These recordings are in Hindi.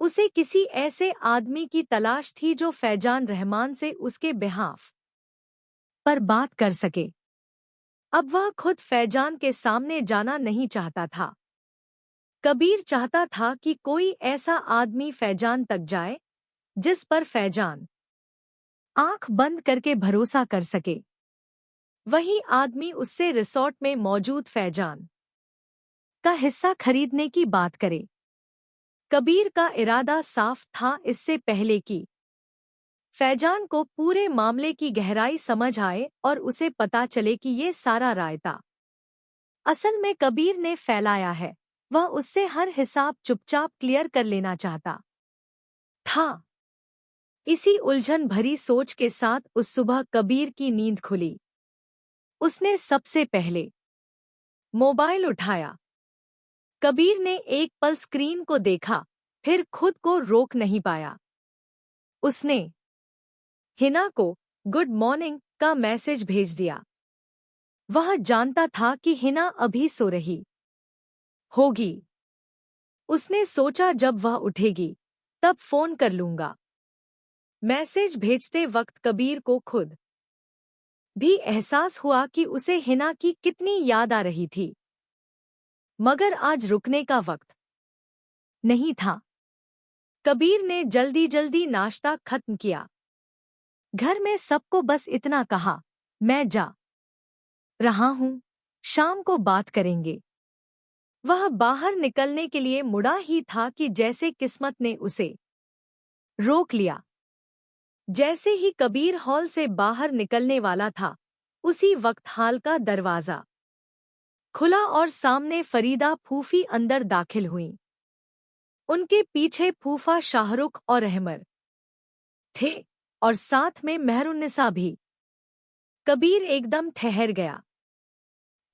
उसे किसी ऐसे आदमी की तलाश थी जो फैजान रहमान से उसके बिहाफ पर बात कर सके। अब वह खुद फैजान के सामने जाना नहीं चाहता था। कबीर चाहता था कि कोई ऐसा आदमी फैजान तक जाए जिस पर फैजान आंख बंद करके भरोसा कर सके। वही आदमी उससे रिसॉर्ट में मौजूद फैजान का हिस्सा खरीदने की बात करे। कबीर का इरादा साफ था, इससे पहले कि फैजान को पूरे मामले की गहराई समझ आए और उसे पता चले कि ये सारा रायता असल में कबीर ने फैलाया है, वह उससे हर हिसाब चुपचाप क्लियर कर लेना चाहता था। इसी उलझन भरी सोच के साथ उस सुबह कबीर की नींद खुली। उसने सबसे पहले मोबाइल उठाया। कबीर ने एक पल स्क्रीन को देखा, फिर खुद को रोक नहीं पाया। उसने हिना को गुड मॉर्निंग का मैसेज भेज दिया। वह जानता था कि हिना अभी सो रही होगी। उसने सोचा जब वह उठेगी तब फोन कर लूंगा। मैसेज भेजते वक्त कबीर को खुद भी एहसास हुआ कि उसे हिना की कितनी याद आ रही थी। मगर आज रुकने का वक्त नहीं था। कबीर ने जल्दी जल्दी नाश्ता खत्म किया। घर में सबको बस इतना कहा, मैं जा रहा हूं, शाम को बात करेंगे। वह बाहर निकलने के लिए मुड़ा ही था कि जैसे किस्मत ने उसे रोक लिया। जैसे ही कबीर हॉल से बाहर निकलने वाला था, उसी वक्त हॉल का दरवाजा खुला और सामने फरीदा फूफी अंदर दाखिल हुईं। उनके पीछे फूफा शाहरुख और अहमर थे और साथ में मेहरुन्निसा भी। कबीर एकदम ठहर गया।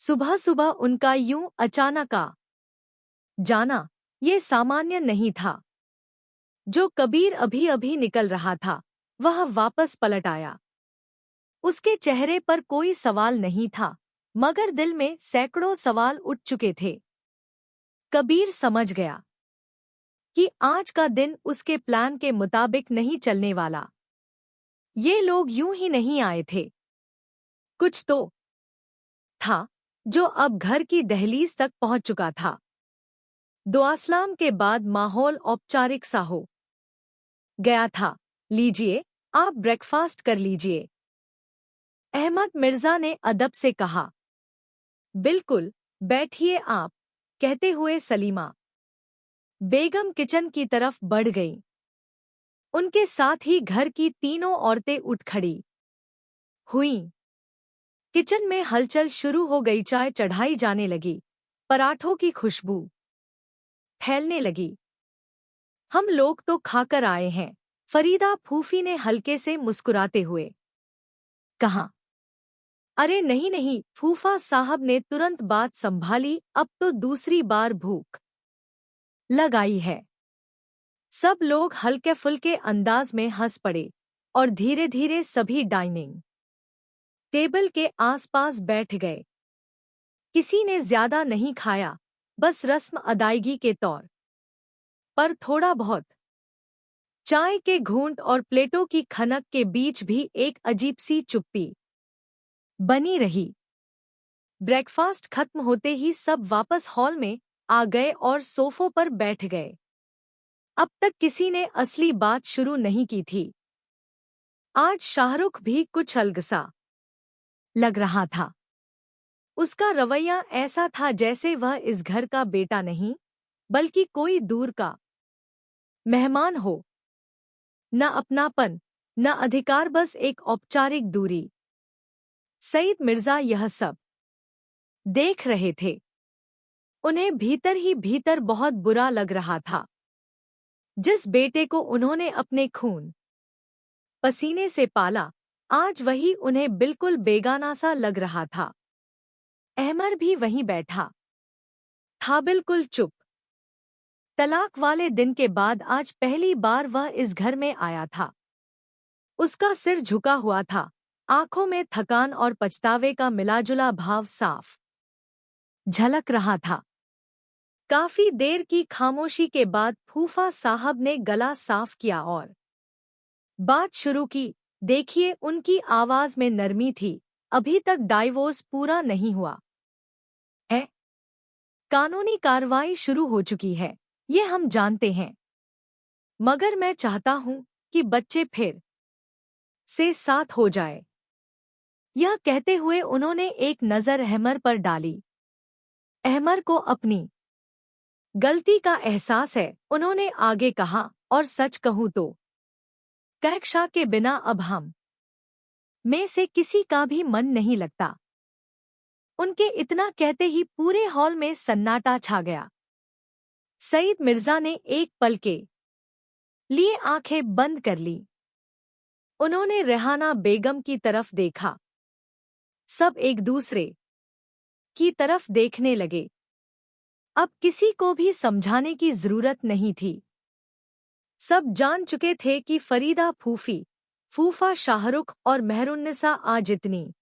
सुबह सुबह उनका यूं अचानक आ जाना ये सामान्य नहीं था। जो कबीर अभी अभी निकल रहा था, वह वापस पलट आया। उसके चेहरे पर कोई सवाल नहीं था, मगर दिल में सैकड़ों सवाल उठ चुके थे। कबीर समझ गया कि आज का दिन उसके प्लान के मुताबिक नहीं चलने वाला। ये लोग यूं ही नहीं आए थे। कुछ तो था जो अब घर की दहलीज तक पहुंच चुका था। दुआसलाम के बाद माहौल औपचारिक सा हो गया था। लीजिए, आप ब्रेकफास्ट कर लीजिए, अहमद मिर्जा ने अदब से कहा। बिल्कुल, बैठिए आप, कहते हुए सलीमा बेगम किचन की तरफ बढ़ गईं। उनके साथ ही घर की तीनों औरतें उठ खड़ी हुईं। किचन में हलचल शुरू हो गई। चाय चढ़ाई जाने लगी, पराठों की खुशबू फैलने लगी। हम लोग तो खाकर आए हैं, फरीदा फूफी ने हल्के से मुस्कुराते हुए कहा। अरे नहीं नहीं, फूफा साहब ने तुरंत बात संभाली, अब तो दूसरी बार भूख लगाई है। सब लोग हल्के फुल्के अंदाज में हंस पड़े और धीरे धीरे सभी डाइनिंग टेबल के आसपास बैठ गए। किसी ने ज्यादा नहीं खाया, बस रस्म अदायगी के तौर पर थोड़ा बहुत। चाय के घूंट और प्लेटों की खनक के बीच भी एक अजीब सी चुप्पी बनी रही। ब्रेकफास्ट खत्म होते ही सब वापस हॉल में आ गए और सोफों पर बैठ गए। अब तक किसी ने असली बात शुरू नहीं की थी। आज शाहरुख भी कुछ अलगसा लग रहा था। उसका रवैया ऐसा था जैसे वह इस घर का बेटा नहीं, बल्कि कोई दूर का मेहमान हो। न अपनापन, न अधिकार, बस एक औपचारिक दूरी। सईद मिर्जा यह सब देख रहे थे। उन्हें भीतर ही भीतर बहुत बुरा लग रहा था। जिस बेटे को उन्होंने अपने खून पसीने से पाला, आज वही उन्हें बिल्कुल बेगाना सा लग रहा था। अहमर भी वहीं बैठा था, बिल्कुल चुप। तलाक वाले दिन के बाद आज पहली बार वह इस घर में आया था। उसका सिर झुका हुआ था, आंखों में थकान और पछतावे का मिलाजुला भाव साफ झलक रहा था। काफी देर की खामोशी के बाद फूफा साहब ने गला साफ किया और बात शुरू की। देखिए, उनकी आवाज में नरमी थी। अभी तक डाइवोर्स पूरा नहीं हुआ है। कानूनी कार्रवाई शुरू हो चुकी है, ये हम जानते हैं। मगर मैं चाहता हूं कि बच्चे फिर से साथ हो जाए। यह कहते हुए उन्होंने एक नज़र अहमर पर डाली। अहमर को अपनी गलती का एहसास है, उन्होंने आगे कहा, और सच कहूं तो कहकशा के बिना अब हम में से किसी का भी मन नहीं लगता। उनके इतना कहते ही पूरे हॉल में सन्नाटा छा गया। सईद मिर्जा ने एक पल के लिए आंखें बंद कर ली। उन्होंने रेहाना बेगम की तरफ देखा। सब एक दूसरे की तरफ देखने लगे। अब किसी को भी समझाने की जरूरत नहीं थी। सब जान चुके थे कि फरीदा फूफी, फूफा शाहरुख और मेहरुन्निसा आज इतनी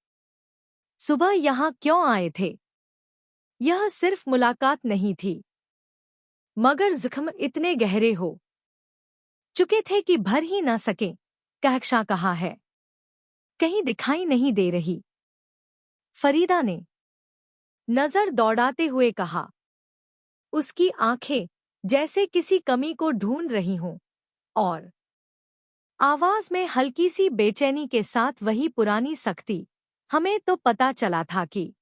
सुबह यहाँ क्यों आए थे। यह सिर्फ मुलाकात नहीं थी, मगर जख्म इतने गहरे हो चुके थे कि भर ही न सके। कहकशा कहा है, कहीं दिखाई नहीं दे रही। फरीदा ने नजर दौड़ाते हुए कहा। उसकी आंखें जैसे किसी कमी को ढूंढ रही हों, और आवाज में हल्की सी बेचैनी के साथ वही पुरानी सख्ती। हमें तो पता चला था कि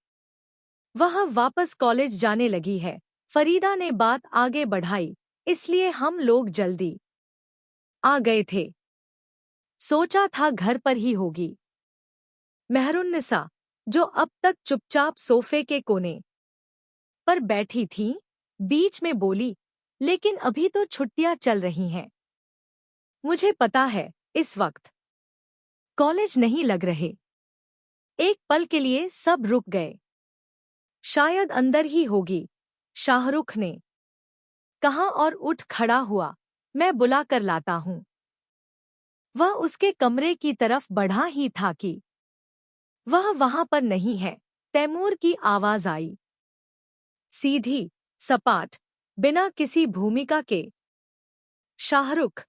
वह वापस कॉलेज जाने लगी है। फरीदा ने बात आगे बढ़ाई, इसलिए हम लोग जल्दी आ गए थे। सोचा था घर पर ही होगी। मेहरुन्निसा, जो अब तक चुपचाप सोफे के कोने पर बैठी थी, बीच में बोली, लेकिन अभी तो छुट्टियां चल रही हैं। मुझे पता है, इस वक्त कॉलेज नहीं लग रहे। एक पल के लिए सब रुक गए। शायद अंदर ही होगी, शाहरुख ने कहा और उठ खड़ा हुआ। मैं बुला कर लाता हूं। वह उसके कमरे की तरफ बढ़ा ही था कि वह वहां पर नहीं है। तैमूर की आवाज आई, सीधी, सपाट, बिना किसी भूमिका के। शाहरुख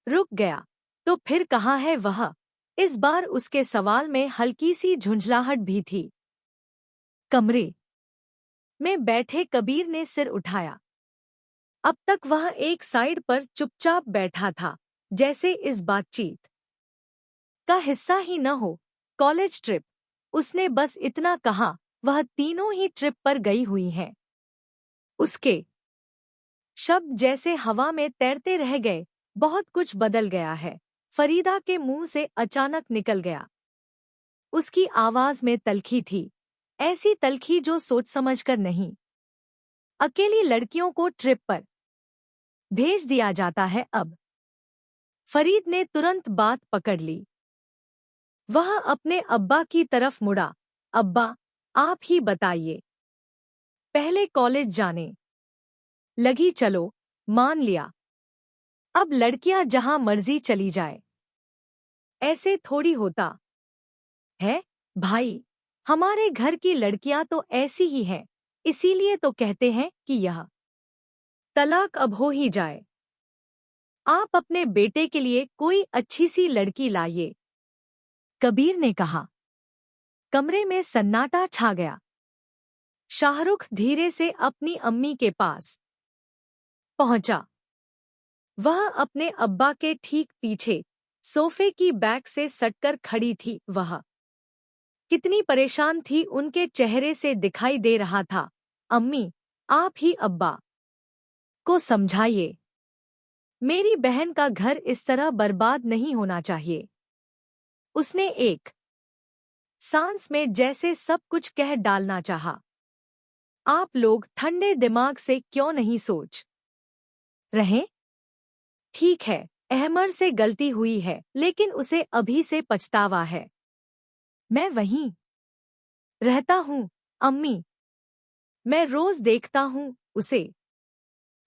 रुक गया। तो फिर कहाँ है वह? इस बार उसके सवाल में हल्की सी झुंझलाहट भी थी। कमरे में बैठे कबीर ने सिर उठाया। अब तक वह एक साइड पर चुपचाप बैठा था, जैसे इस बातचीत का हिस्सा ही न हो। कॉलेज ट्रिप, उसने बस इतना कहा। वह तीनों ही ट्रिप पर गई हुई हैं। उसके शब्द जैसे हवा में तैरते रह गए। बहुत कुछ बदल गया है, फरीदा के मुंह से अचानक निकल गया। उसकी आवाज में तल्खी थी, ऐसी तल्खी जो सोच समझकर नहीं। अकेली लड़कियों को ट्रिप पर भेज दिया जाता है अब। फरीद ने तुरंत बात पकड़ ली। वह अपने अब्बा की तरफ मुड़ा। अब्बा, आप ही बताइए। पहले कॉलेज जाने लगी, चलो मान लिया। अब लड़कियां जहां मर्जी चली जाए। ऐसे थोड़ी होता है भाई, हमारे घर की लड़कियां तो ऐसी ही हैं, इसीलिए तो कहते हैं कि यह तलाक अब हो ही जाए। आप अपने बेटे के लिए कोई अच्छी सी लड़की लाइए, कबीर ने कहा। कमरे में सन्नाटा छा गया। शाहरुख धीरे से अपनी अम्मी के पास पहुंचा। वह अपने अब्बा के ठीक पीछे सोफे की बैक से सटकर खड़ी थी। वह कितनी परेशान थी, उनके चेहरे से दिखाई दे रहा था। अम्मी, आप ही अब्बा को समझाइए। मेरी बहन का घर इस तरह बर्बाद नहीं होना चाहिए। उसने एक सांस में जैसे सब कुछ कह डालना चाहा। आप लोग ठंडे दिमाग से क्यों नहीं सोच रहे? ठीक है, अहमर से गलती हुई है, लेकिन उसे अभी से पछतावा है। मैं वहीं रहता हूँ अम्मी, मैं रोज देखता हूँ उसे।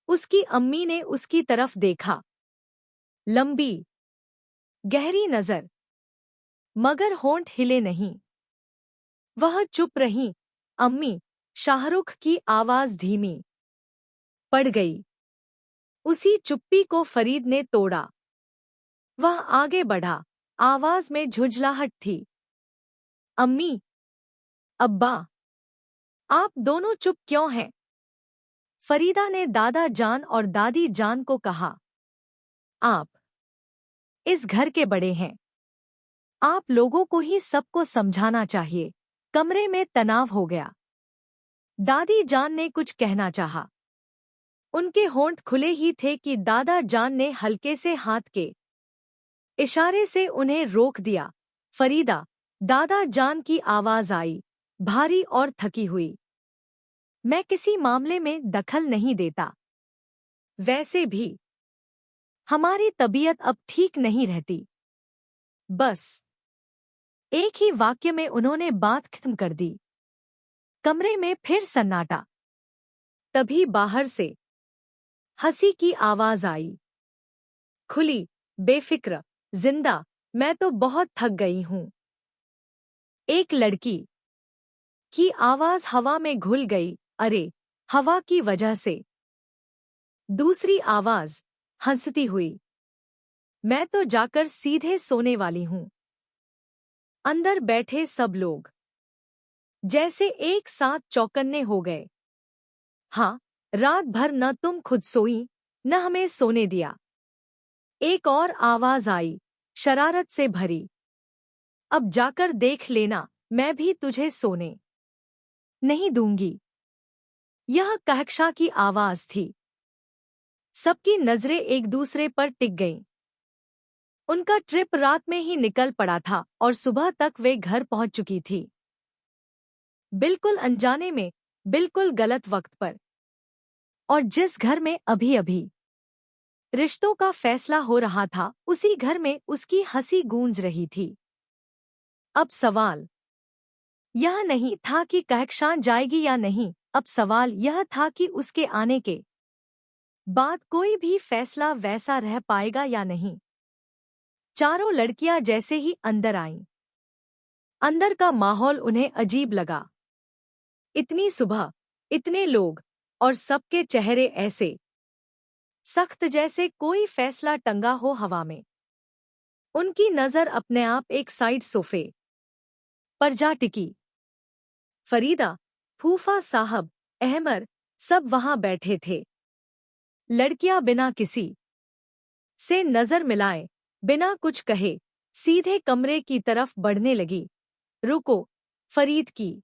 उसकी अम्मी ने उसकी तरफ देखा। लंबी गहरी नजर, मगर होंठ हिले नहीं। वह चुप रही। अम्मी, शाहरुख की आवाज धीमी पड़ गई। उसी चुप्पी को फरीद ने तोड़ा। वह आगे बढ़ा, आवाज में झुंझलाहट थी। अम्मी, अब्बा, आप दोनों चुप क्यों हैं? फरीदा ने दादा जान और दादी जान को कहा, आप इस घर के बड़े हैं, आप लोगों को ही सबको समझाना चाहिए। कमरे में तनाव हो गया। दादी जान ने कुछ कहना चाहा। उनके होंठ खुले ही थे कि दादा जान ने हल्के से हाथ के इशारे से उन्हें रोक दिया। फरीदा, दादा जान की आवाज आई, भारी और थकी हुई। मैं किसी मामले में दखल नहीं देता। वैसे भी हमारी तबीयत अब ठीक नहीं रहती। बस एक ही वाक्य में उन्होंने बात खत्म कर दी। कमरे में फिर सन्नाटा। तभी बाहर से हंसी की आवाज आई, खुली, बेफिक्र, जिंदा, मैं तो बहुत थक गई हूं। एक लड़की की आवाज हवा में घुल गई, अरे, हवा की वजह से। दूसरी आवाज हंसती हुई, मैं तो जाकर सीधे सोने वाली हूं। अंदर बैठे सब लोग जैसे एक साथ चौकन्ने हो गए। हाँ, रात भर न तुम खुद सोई, न हमें सोने दिया। एक और आवाज आई, शरारत से भरी, अब जाकर देख लेना, मैं भी तुझे सोने नहीं दूंगी। यह कहकशा की आवाज थी। सबकी नजरें एक दूसरे पर टिक गईं। उनका ट्रिप रात में ही निकल पड़ा था और सुबह तक वे घर पहुंच चुकी थी। बिल्कुल अनजाने में, बिल्कुल गलत वक्त पर। और जिस घर में अभी अभी रिश्तों का फैसला हो रहा था, उसी घर में उसकी हंसी गूंज रही थी। अब सवाल यह नहीं था कि कहकशां जाएगी या नहीं, अब सवाल यह था कि उसके आने के बाद कोई भी फैसला वैसा रह पाएगा या नहीं। चारों लड़कियां जैसे ही अंदर आईं, अंदर का माहौल उन्हें अजीब लगा। इतनी सुबह, इतने लोग, और सबके चेहरे ऐसे सख्त जैसे कोई फैसला टंगा हो हवा में। उनकी नजर अपने आप एक साइड सोफे पर जा टिकी। फरीदा, फूफा साहब, अहमर, सब वहां बैठे थे। लड़कियां बिना किसी से नजर मिलाए, बिना कुछ कहे, सीधे कमरे की तरफ बढ़ने लगी। रुको, फरीद की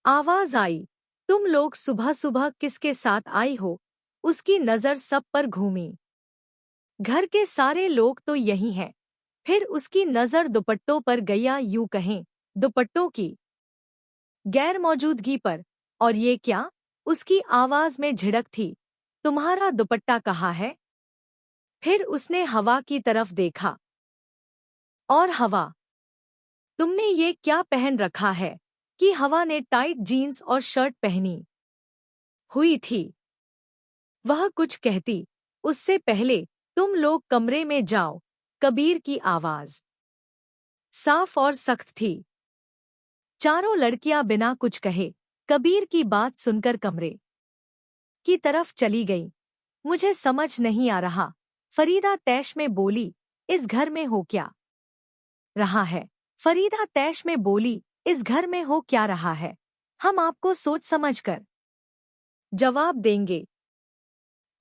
आवाज आई, तुम लोग सुबह सुबह किसके साथ आई हो? उसकी नजर सब पर घूमी। घर के सारे लोग तो यही हैं। फिर उसकी नजर दुपट्टों पर गया, यूं कहें, दुपट्टों की गैर मौजूदगी पर। और ये क्या? उसकी आवाज में झिड़क थी, तुम्हारा दुपट्टा कहाँ है? फिर उसने हवा की तरफ देखा। और हवा, तुमने ये क्या पहन रखा है? कि हवा ने टाइट जीन्स और शर्ट पहनी हुई थी। वह कुछ कहती उससे पहले, तुम लोग कमरे में जाओ। कबीर की आवाज साफ और सख्त थी। चारों लड़कियां बिना कुछ कहे कबीर की बात सुनकर कमरे की तरफ चली गईं। मुझे समझ नहीं आ रहा, फरीदा तैश में बोली, इस घर में हो क्या रहा है? फरीदा तैश में बोली, इस घर में हो क्या रहा है? हम आपको सोच समझकर जवाब देंगे,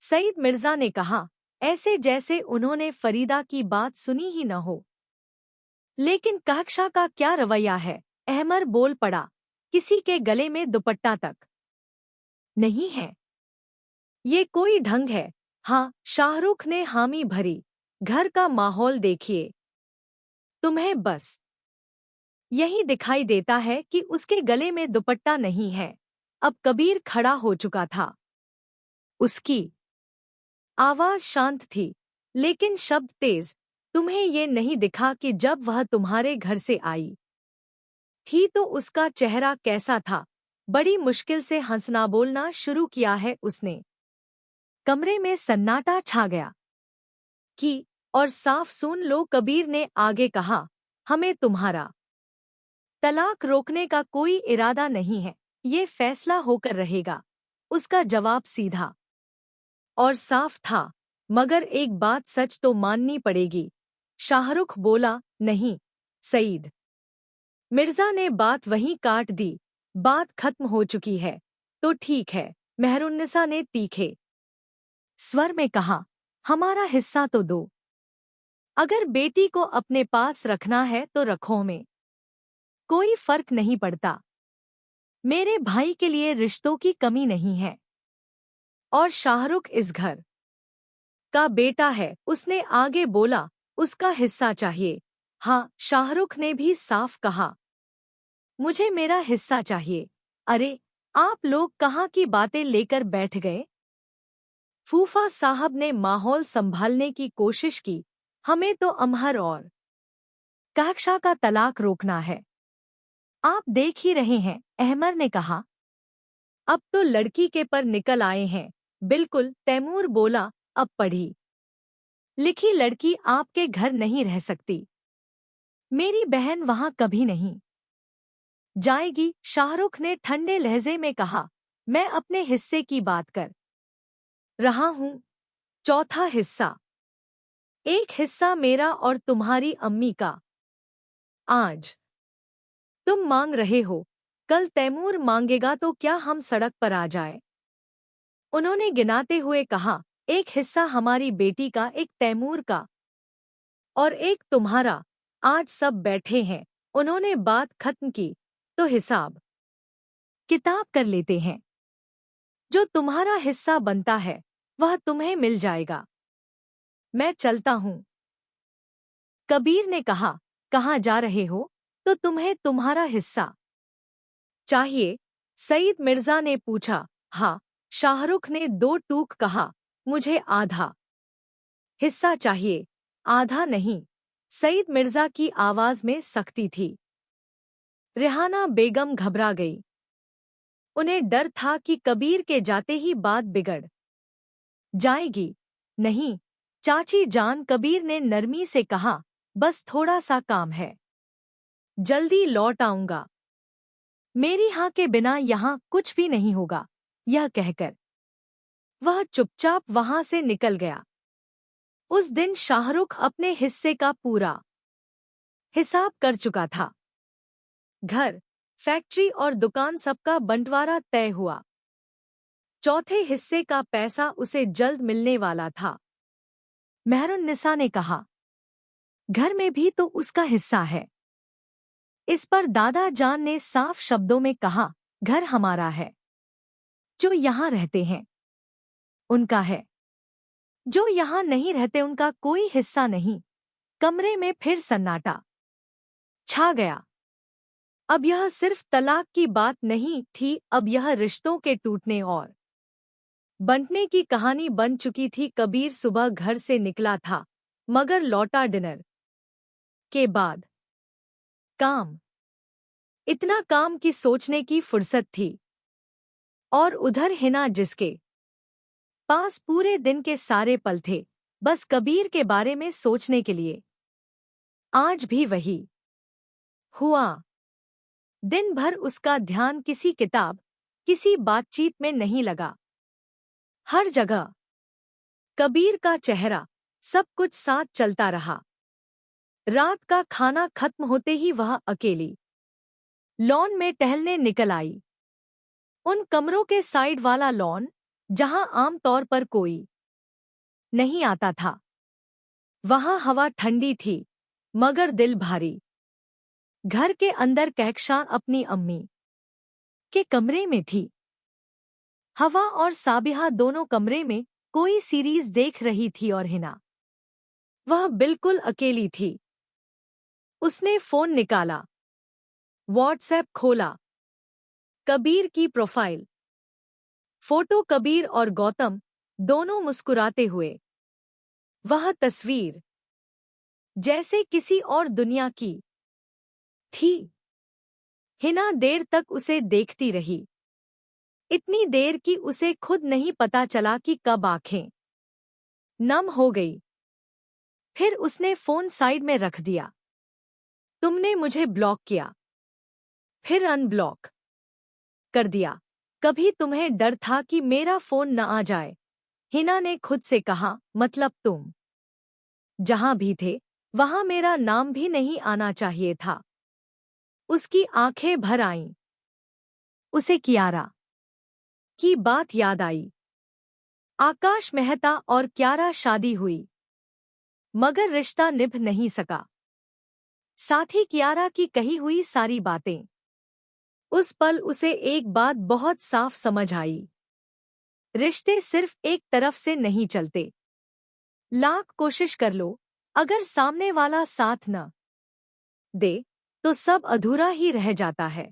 सईद मिर्जा ने कहा, ऐसे जैसे उन्होंने फरीदा की बात सुनी ही न हो। लेकिन कहकशा का क्या रवैया है? अहमर बोल पड़ा, किसी के गले में दुपट्टा तक नहीं है। ये कोई ढंग है? हाँ, शाहरुख ने हामी भरी, घर का माहौल देखिए। तुम्हें बस यही दिखाई देता है कि उसके गले में दुपट्टा नहीं है। अब कबीर खड़ा हो चुका था। उसकी आवाज शांत थी, लेकिन शब्द तेज। तुम्हें ये नहीं दिखा कि जब वह तुम्हारे घर से आई थी तो उसका चेहरा कैसा था? बड़ी मुश्किल से हंसना बोलना शुरू किया है उसने। कमरे में सन्नाटा छा गया। कि और साफ सुन लो, कबीर ने आगे कहा, हमें तुम्हारा तलाक रोकने का कोई इरादा नहीं है। ये फैसला होकर रहेगा। उसका जवाब सीधा और साफ था, मगर एक बात सच तो माननी पड़ेगी। शाहरुख बोला, नहीं सईद मिर्जा ने बात वहीं काट दी। बात खत्म हो चुकी है। तो ठीक है, मेहरुन्निसा ने तीखे स्वर में कहा, हमारा हिस्सा तो दो। अगर बेटी को अपने पास रखना है तो रखो, में कोई फर्क नहीं पड़ता। मेरे भाई के लिए रिश्तों की कमी नहीं है। और शाहरुख इस घर का बेटा है, उसने आगे बोला, उसका हिस्सा चाहिए। हाँ, शाहरुख ने भी साफ कहा, मुझे मेरा हिस्सा चाहिए। अरे, आप लोग कहाँ की बातें लेकर बैठ गए? फूफा साहब ने माहौल संभालने की कोशिश की, हमें तो अमहर और काक्षा का तलाक रोकना है। आप देख ही रहे हैं, अहमर ने कहा। अब तो लड़की के पर निकल आए हैं। बिल्कुल, तैमूर बोला, अब पढ़ी लिखी लड़की आपके घर नहीं रह सकती। मेरी बहन वहां कभी नहीं जाएगी। शाहरुख ने ठंडे लहजे में कहा, मैं अपने हिस्से की बात कर रहा हूं। चौथा हिस्सा। एक हिस्सा मेरा और तुम्हारी अम्मी का। आज तुम मांग रहे हो, कल तैमूर मांगेगा तो क्या हम सड़क पर आ जाए? उन्होंने गिनाते हुए कहा, एक हिस्सा हमारी बेटी का, एक तैमूर का और एक तुम्हारा। आज सब बैठे हैं। उन्होंने बात खत्म की, तो हिसाब किताब कर लेते हैं। जो तुम्हारा हिस्सा बनता है वह तुम्हें मिल जाएगा। मैं चलता हूँ। कबीर ने कहा, कहाँ जा रहे हो? तो तुम्हें तुम्हारा हिस्सा चाहिए? सईद मिर्जा ने पूछा। हाँ, शाहरुख ने दो टूक कहा, मुझे आधा हिस्सा चाहिए, आधा नहीं। सईद मिर्जा की आवाज में सख्ती थी। रेहाना बेगम घबरा गई। उन्हें डर था कि कबीर के जाते ही बात बिगड़ जाएगी। नहीं चाची जान, कबीर ने नरमी से कहा, बस थोड़ा सा काम है, जल्दी लौट आऊंगा। मेरी हाँ के बिना यहाँ कुछ भी नहीं होगा। यह कहकर वह चुपचाप वहां से निकल गया। उस दिन शाहरुख अपने हिस्से का पूरा हिसाब कर चुका था। घर, फैक्ट्री और दुकान सबका बंटवारा तय हुआ। चौथे हिस्से का पैसा उसे जल्द मिलने वाला था। मेहरुन्निसा ने कहा, घर में भी तो उसका हिस्सा है। इस पर दादा जान ने साफ शब्दों में कहा, घर हमारा है। जो यहाँ रहते हैं उनका है। जो यहाँ नहीं रहते उनका कोई हिस्सा नहीं। कमरे में फिर सन्नाटा छा गया। अब यह सिर्फ तलाक की बात नहीं थी, अब यह रिश्तों के टूटने और बंटने की कहानी बन चुकी थी। कबीर सुबह घर से निकला था, मगर लौटा डिनर के बाद। काम, इतना काम की सोचने की फुर्सत थी। और उधर हिना, जिसके पास पूरे दिन के सारे पल थे बस कबीर के बारे में सोचने के लिए। आज भी वही हुआ। दिन भर उसका ध्यान किसी किताब, किसी बातचीत में नहीं लगा। हर जगह कबीर का चेहरा, सब कुछ साथ चलता रहा। रात का खाना खत्म होते ही वह अकेली लॉन में टहलने निकल आई। उन कमरों के साइड वाला लॉन जहां आमतौर पर कोई नहीं आता था। वहां हवा ठंडी थी, मगर दिल भारी। घर के अंदर कहकशां अपनी अम्मी के कमरे में थी। हवा और साबिहा दोनों कमरे में कोई सीरीज देख रही थी और हिना, वह बिल्कुल अकेली थी। उसने फोन निकाला, व्हाट्सएप खोला, कबीर की प्रोफाइल फोटो, कबीर और गौतम दोनों मुस्कुराते हुए। वह तस्वीर जैसे किसी और दुनिया की थी। हिना देर तक उसे देखती रही, इतनी देर कि उसे खुद नहीं पता चला कि कब आंखें नम हो गई। फिर उसने फोन साइड में रख दिया। तुमने मुझे ब्लॉक किया, फिर अनब्लॉक कर दिया। कभी तुम्हें डर था कि मेरा फोन न आ जाए? हिना ने खुद से कहा, मतलब तुम जहां भी थे वहां मेरा नाम भी नहीं आना चाहिए था। उसकी आंखें भर आईं। उसे कियारा की बात याद आई। आकाश मेहता और कियारा शादी हुई, मगर रिश्ता निभ नहीं सका। साथ ही कियारा की कही हुई सारी बातें। उस पल उसे एक बात बहुत साफ समझ आई। रिश्ते सिर्फ एक तरफ से नहीं चलते। लाख कोशिश कर लो, अगर सामने वाला साथ न दे तो सब अधूरा ही रह जाता है।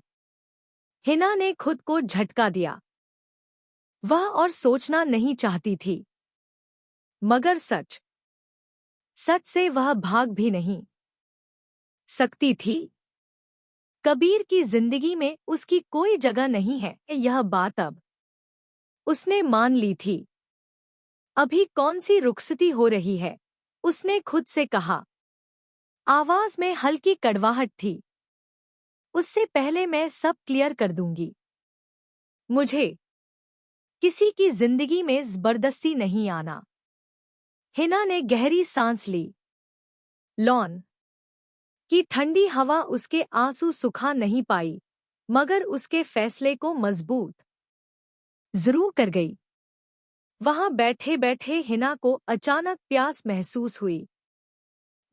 हिना ने खुद को झटका दिया। वह और सोचना नहीं चाहती थी, मगर सच सच से वह भाग भी नहीं सकती थी। कबीर की जिंदगी में उसकी कोई जगह नहीं है, यह बात अब उसने मान ली थी। अभी कौन सी रुखसती हो रही है, उसने खुद से कहा। आवाज में हल्की कड़वाहट थी। उससे पहले मैं सब क्लियर कर दूंगी। मुझे किसी की जिंदगी में जबरदस्ती नहीं आना। हिना ने गहरी सांस ली। लॉन की ठंडी हवा उसके आंसू सुखा नहीं पाई, मगर उसके फैसले को मजबूत जरूर कर गई। वहां बैठे बैठे हिना को अचानक प्यास महसूस हुई।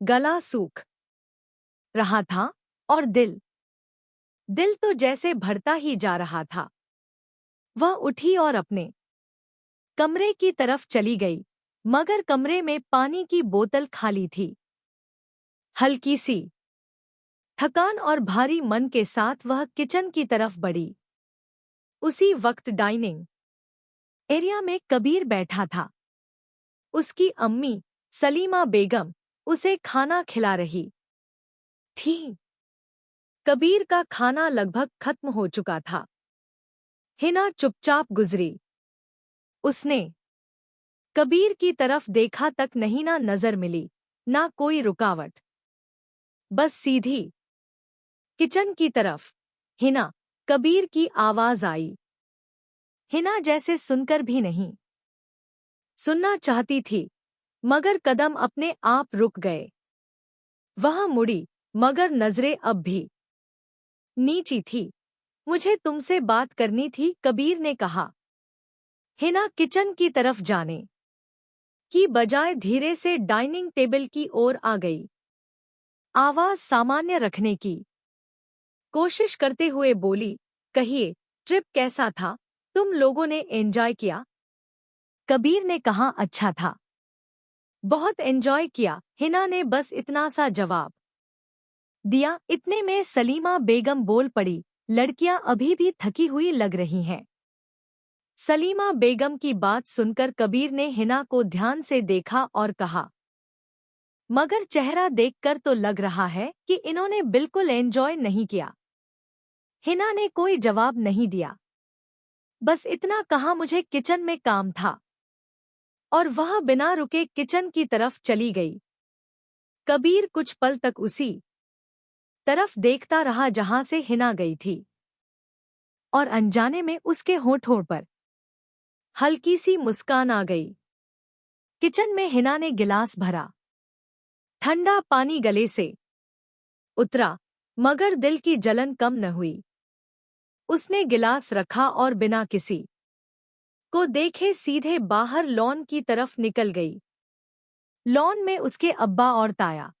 गला सूख रहा था और दिल दिल तो जैसे भरता ही जा रहा था। वह उठी और अपने कमरे की तरफ चली गई, मगर कमरे में पानी की बोतल खाली थी। हल्की सी थकान और भारी मन के साथ वह किचन की तरफ बढ़ी। उसी वक्त डाइनिंग एरिया में कबीर बैठा था। उसकी अम्मी सलीमा बेगम उसे खाना खिला रही थी। कबीर का खाना लगभग खत्म हो चुका था। हिना चुपचाप गुजरी। उसने कबीर की तरफ देखा तक नहीं, ना नजर मिली, ना कोई रुकावट। बस सीधी किचन की तरफ। हिना, कबीर की आवाज आई। हिना जैसे सुनकर भी नहीं सुनना चाहती थी, मगर कदम अपने आप रुक गए। वह मुड़ी, मगर नजरें अब भी नीची थी। मुझे तुमसे बात करनी थी, कबीर ने कहा। हिना किचन की तरफ जाने की बजाय धीरे से डाइनिंग टेबल की ओर आ गई। आवाज सामान्य रखने की कोशिश करते हुए बोली, कहिए, ट्रिप कैसा था? तुम लोगों ने एंजॉय किया? कबीर ने कहा, अच्छा था, बहुत एंजॉय किया। हिना ने बस इतना सा जवाब दिया। इतने में सलीमा बेगम बोल पड़ी, लड़कियां अभी भी थकी हुई लग रही हैं। सलीमा बेगम की बात सुनकर कबीर ने हिना को ध्यान से देखा और कहा, मगर चेहरा देखकर तो लग रहा है कि इन्होंने बिल्कुल एंजॉय नहीं किया। हिना ने कोई जवाब नहीं दिया, बस इतना कहा, मुझे किचन में काम था, और वह बिना रुके किचन की तरफ चली गई। कबीर कुछ पल तक उसी तरफ देखता रहा जहां से हिना गई थी, और अनजाने में उसके होठों पर हल्की सी मुस्कान आ गई। किचन में हिना ने गिलास भरा। ठंडा पानी गले से उतरा, मगर दिल की जलन कम न हुई। उसने गिलास रखा और बिना किसी को देखे सीधे बाहर लॉन की तरफ निकल गई। लॉन में उसके अब्बा और ताया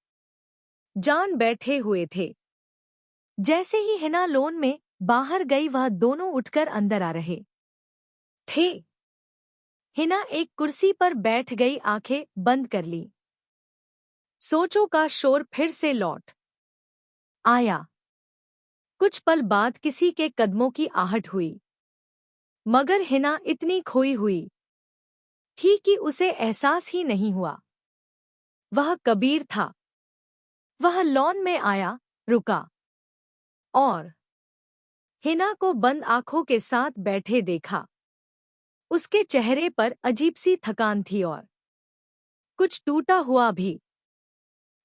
जान बैठे हुए थे। जैसे ही हिना लॉन में बाहर गई, वह दोनों उठकर अंदर आ रहे थे। हिना एक कुर्सी पर बैठ गई, आंखें बंद कर ली। सोचों का शोर फिर से लौट आया। कुछ पल बाद किसी के कदमों की आहट हुई, मगर हिना इतनी खोई हुई थी कि उसे एहसास ही नहीं हुआ। वह कबीर था। वह लॉन में आया, रुका और हिना को बंद आंखों के साथ बैठे देखा। उसके चेहरे पर अजीब सी थकान थी और कुछ टूटा हुआ भी।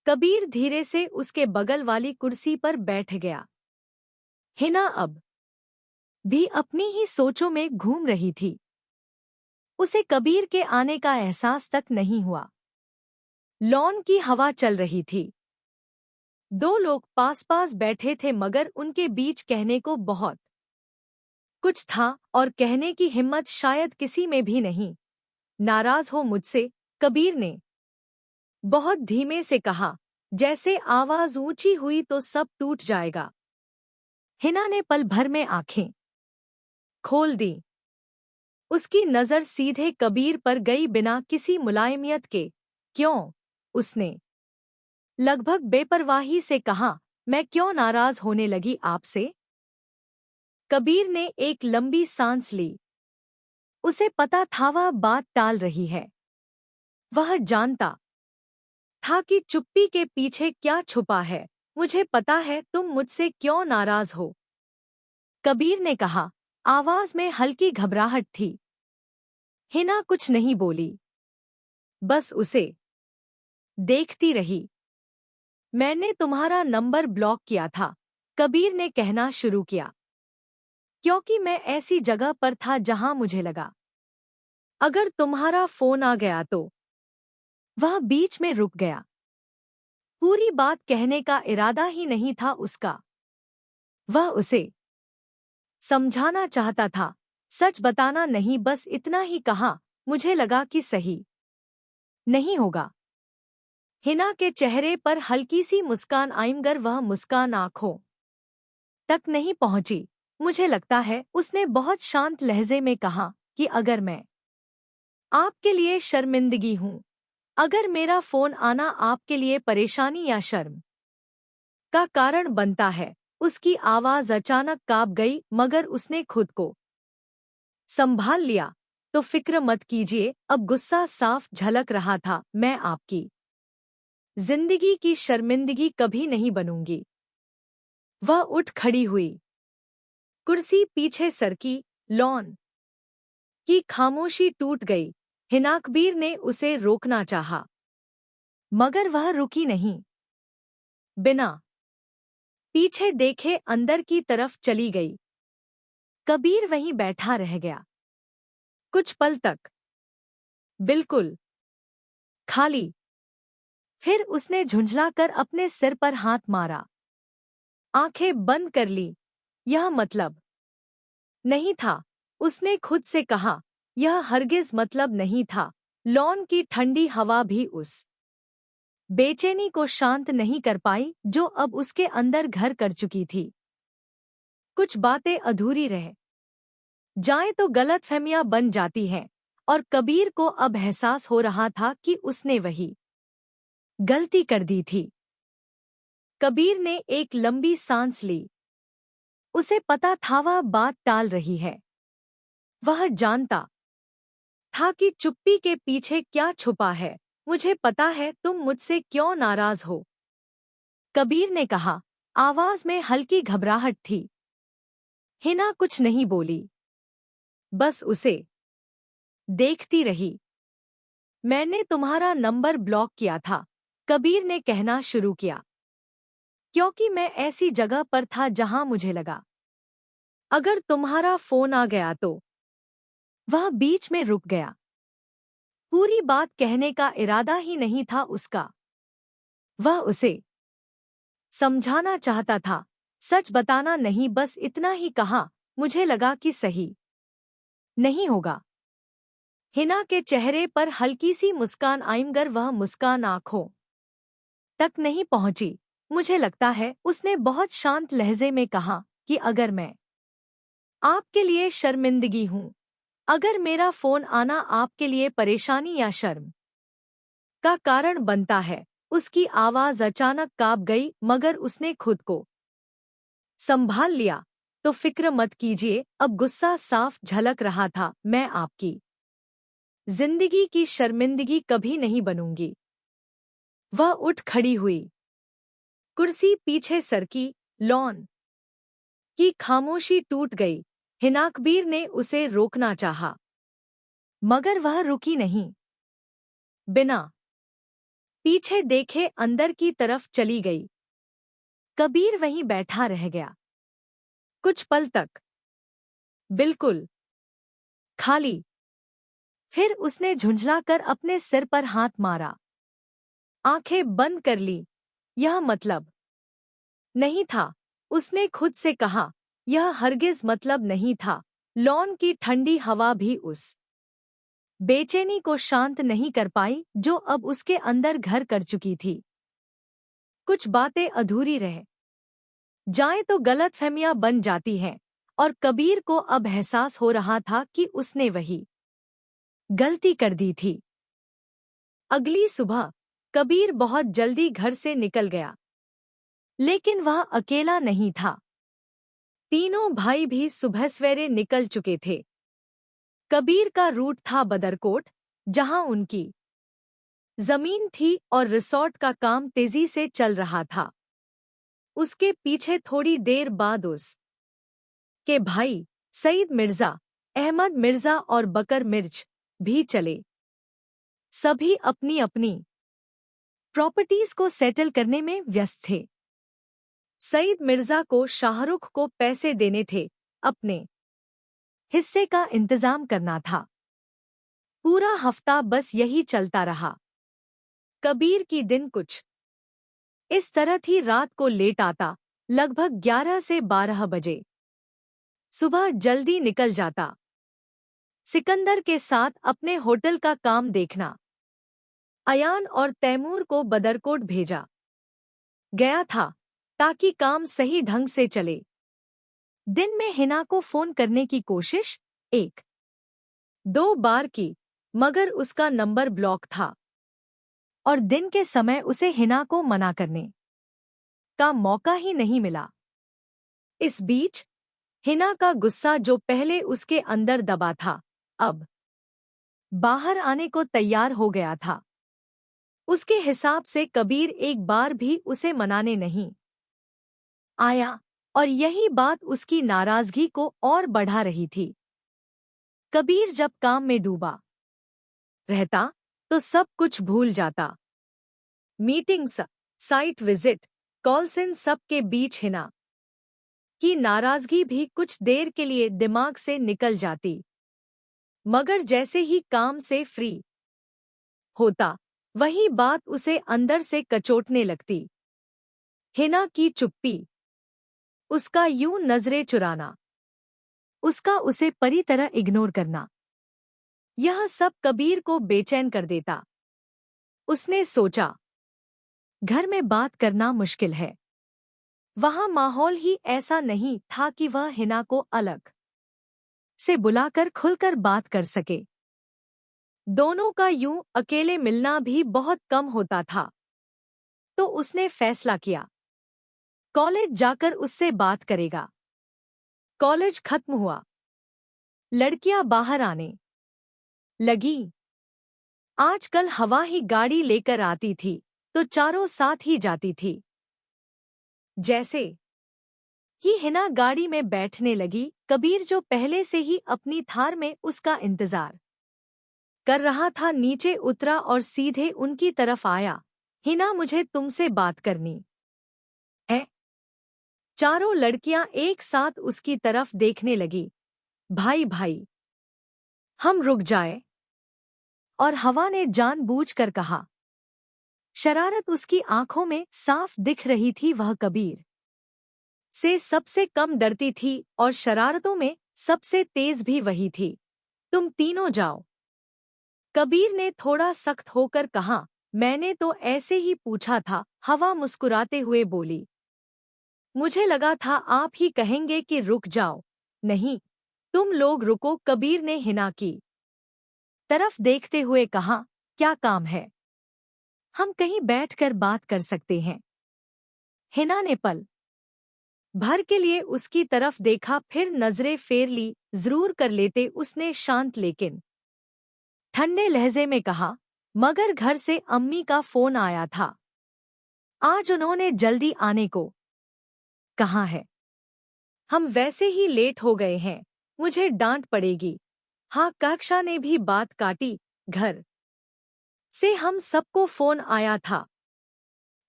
कबीर धीरे से उसके बगल वाली कुर्सी पर बैठ गया। हिना अब भी अपनी ही सोचों में घूम रही थी। उसे कबीर के आने का एहसास तक नहीं हुआ। लॉन की हवा चल रही थी। दो लोग पास पास बैठे थे मगर उनके बीच कहने को बहुत कुछ था और कहने की हिम्मत शायद किसी में भी नहीं। नाराज हो मुझसे? कबीर ने बहुत धीमे से कहा, जैसे आवाज ऊंची हुई तो सब टूट जाएगा। हिना ने पल भर में आंखें खोल दी। उसकी नजर सीधे कबीर पर गई बिना किसी मुलायमियत के। क्यों? उसने लगभग बेपरवाही से कहा, मैं क्यों नाराज होने लगी आपसे? कबीर ने एक लंबी सांस ली। उसे पता था वह बात टाल रही है। वह जानता था कि चुप्पी के पीछे क्या छुपा है। मुझे पता है तुम मुझसे क्यों नाराज हो, कबीर ने कहा। आवाज में हल्की घबराहट थी। हिना कुछ नहीं बोली, बस उसे देखती रही। मैंने तुम्हारा नंबर ब्लॉक किया था, कबीर ने कहना शुरू किया, क्योंकि मैं ऐसी जगह पर था जहां मुझे लगा अगर तुम्हारा फोन आ गया तो। वह बीच में रुक गया। पूरी बात कहने का इरादा ही नहीं था उसका। वह उसे समझाना चाहता था, सच बताना नहीं, बस इतना ही कहा, मुझे लगा कि सही नहीं होगा। हिना के चेहरे पर हल्की सी मुस्कान आई मगर वह मुस्कान आंखों तक नहीं पहुंची। मुझे लगता है, उसने बहुत शांत लहजे में कहा, कि अगर मैं आपके लिए शर्मिंदगी हूं, अगर मेरा फोन आना आपके लिए परेशानी या शर्म का कारण बनता है। उसकी आवाज अचानक कांप गई मगर उसने खुद को संभाल लिया। तो फिक्र मत कीजिए, अब गुस्सा साफ झलक रहा था। मैं आपकी जिंदगी की शर्मिंदगी कभी नहीं बनूंगी। वह उठ खड़ी हुई। कुर्सी पीछे सरकी। लॉन की खामोशी टूट गई। हिनाकबीर ने उसे रोकना चाहा, मगर वह रुकी नहीं। बिना पीछे देखे अंदर की तरफ चली गई। कबीर वहीं बैठा रह गया कुछ पल तक, बिल्कुल खाली। फिर उसने झुंझलाकर अपने सिर पर हाथ मारा, आंखें बंद कर ली। यह मतलब नहीं था, उसने खुद से कहा। यह हरगिज मतलब नहीं था। लॉन की ठंडी हवा भी उस बेचैनी को शांत नहीं कर पाई जो अब उसके अंदर घर कर चुकी थी। कुछ बातें अधूरी रह जाएं तो गलतफहमियां बन जाती हैं, और कबीर को अब एहसास हो रहा था कि उसने वही गलती कर दी थी। कबीर ने एक लंबी सांस ली। उसे पता था वह बात टाल रही है। वह जानता था कि चुप्पी के पीछे क्या छुपा है। मुझे पता है तुम मुझसे क्यों नाराज हो, कबीर ने कहा। आवाज में हल्की घबराहट थी। हिना कुछ नहीं बोली, बस उसे देखती रही। मैंने तुम्हारा नंबर ब्लॉक किया था, कबीर ने कहना शुरू किया, क्योंकि मैं ऐसी जगह पर था जहां मुझे लगा अगर तुम्हारा फोन आ गया तो। वह बीच में रुक गया। पूरी बात कहने का इरादा ही नहीं था उसका। वह उसे समझाना चाहता था, सच बताना नहीं, बस इतना ही कहा, मुझे लगा कि सही नहीं होगा। हिना के चेहरे पर हल्की सी मुस्कान आई मगर वह मुस्कान आंखों तक नहीं पहुंची। मुझे लगता है, उसने बहुत शांत लहजे में कहा, कि अगर मैं आपके लिए शर्मिंदगी हूं, अगर मेरा फोन आना आपके लिए परेशानी या शर्म का कारण बनता है। उसकी आवाज अचानक कांप गई मगर उसने खुद को संभाल लिया। तो फिक्र मत कीजिए, अब गुस्सा साफ झलक रहा था। मैं आपकी जिंदगी की शर्मिंदगी कभी नहीं बनूंगी। वह उठ खड़ी हुई। कुर्सी पीछे सरकी। लॉन की खामोशी टूट गई। हिनाकबीर ने उसे रोकना चाहा, मगर वह रुकी नहीं। बिना पीछे देखे अंदर की तरफ चली गई। कबीर वहीं बैठा रह गया कुछ पल तक, बिल्कुल खाली। फिर उसने झुंझलाकर अपने सिर पर हाथ मारा, आंखें बंद कर ली। यह मतलब नहीं था, उसने खुद से कहा। यह हरगिज मतलब नहीं था। लॉन की ठंडी हवा भी उस बेचैनी को शांत नहीं कर पाई जो अब उसके अंदर घर कर चुकी थी। कुछ बातें अधूरी रह जाएं तो गलतफहमियां बन जाती हैं, और कबीर को अब एहसास हो रहा था कि उसने वही गलती कर दी थी। अगली सुबह कबीर बहुत जल्दी घर से निकल गया, लेकिन वह अकेला नहीं था। तीनों भाई भी सुबह सवेरे निकल चुके थे। कबीर का रूट था बदरकोट, जहां उनकी जमीन थी और रिसोर्ट का काम तेजी से चल रहा था। उसके पीछे थोड़ी देर बाद उस के भाई सईद मिर्जा, अहमद मिर्जा और बकर मिर्च भी चले। सभी अपनी अपनी प्रॉपर्टीज को सेटल करने में व्यस्त थे। सईद मिर्जा को शाहरुख को पैसे देने थे, अपने हिस्से का इंतजाम करना था। पूरा हफ्ता बस यही चलता रहा। कबीर की दिन कुछ इस तरह थी। रात को लेट आता, लगभग 11 से 12 बजे। सुबह जल्दी निकल जाता, सिकंदर के साथ अपने होटल का काम देखना। अयान और तैमूर को बदरकोट भेजा गया था ताकि काम सही ढंग से चले। दिन में हिना को फोन करने की कोशिश 1-2 बार की, मगर उसका नंबर ब्लॉक था और दिन के समय उसे हिना को मना करने का मौका ही नहीं मिला। इस बीच हिना का गुस्सा, जो पहले उसके अंदर दबा था, अब बाहर आने को तैयार हो गया था। उसके हिसाब से कबीर एक बार भी उसे मनाने नहीं आया, और यही बात उसकी नाराजगी को और बढ़ा रही थी। कबीर जब काम में डूबा रहता तो सब कुछ भूल जाता। मीटिंग्स, साइट विजिट, कॉल्स, इन सब के बीच हिना की नाराजगी भी कुछ देर के लिए दिमाग से निकल जाती, मगर जैसे ही काम से फ्री होता, वही बात उसे अंदर से कचोटने लगती। हिना की चुप्पी, उसका यूं नजरें चुराना, उसका उसे परी तरह इग्नोर करना, यह सब कबीर को बेचैन कर देता। उसने सोचा, घर में बात करना मुश्किल है। वहां माहौल ही ऐसा नहीं था कि वह हिना को अलग से बुलाकर खुलकर बात कर सके। दोनों का यूं अकेले मिलना भी बहुत कम होता था। तो उसने फैसला किया, कॉलेज जाकर उससे बात करेगा। कॉलेज खत्म हुआ, लड़कियां बाहर आने लगी। आजकल हवा ही गाड़ी लेकर आती थी तो चारों साथ ही जाती थी। जैसे ही हिना गाड़ी में बैठने लगी, कबीर, जो पहले से ही अपनी थार में उसका इंतजार कर रहा था, नीचे उतरा और सीधे उनकी तरफ आया। हिना, मुझे तुमसे बात करनी है। चारों लड़कियां एक साथ उसकी तरफ देखने लगी। भाई भाई, हम रुक जाए। और हवा ने जानबूझकर कहा। शरारत उसकी आंखों में साफ दिख रही थी। वह कबीर से सबसे कम डरती थी और शरारतों में सबसे तेज भी वही थी। तुम तीनों जाओ, कबीर ने थोड़ा सख्त होकर कहा। मैंने तो ऐसे ही पूछा था, हवा मुस्कुराते हुए बोली। मुझे लगा था आप ही कहेंगे कि रुक जाओ। नहीं, तुम लोग रुको, कबीर ने हिना की तरफ देखते हुए कहा। क्या काम है? हम कहीं बैठकर बात कर सकते हैं। हिना ने पल भर के लिए उसकी तरफ देखा, फिर नजरें फेर ली। जरूर कर लेते, उसने शांत लेकिन ठंडे लहजे में कहा, मगर घर से अम्मी का फोन आया था। आज उन्होंने जल्दी आने को कहा है। हम वैसे ही लेट हो गए हैं, मुझे डांट पड़ेगी। हाँ, कक्षा ने भी बात काटी। घर से हम सबको फोन आया था,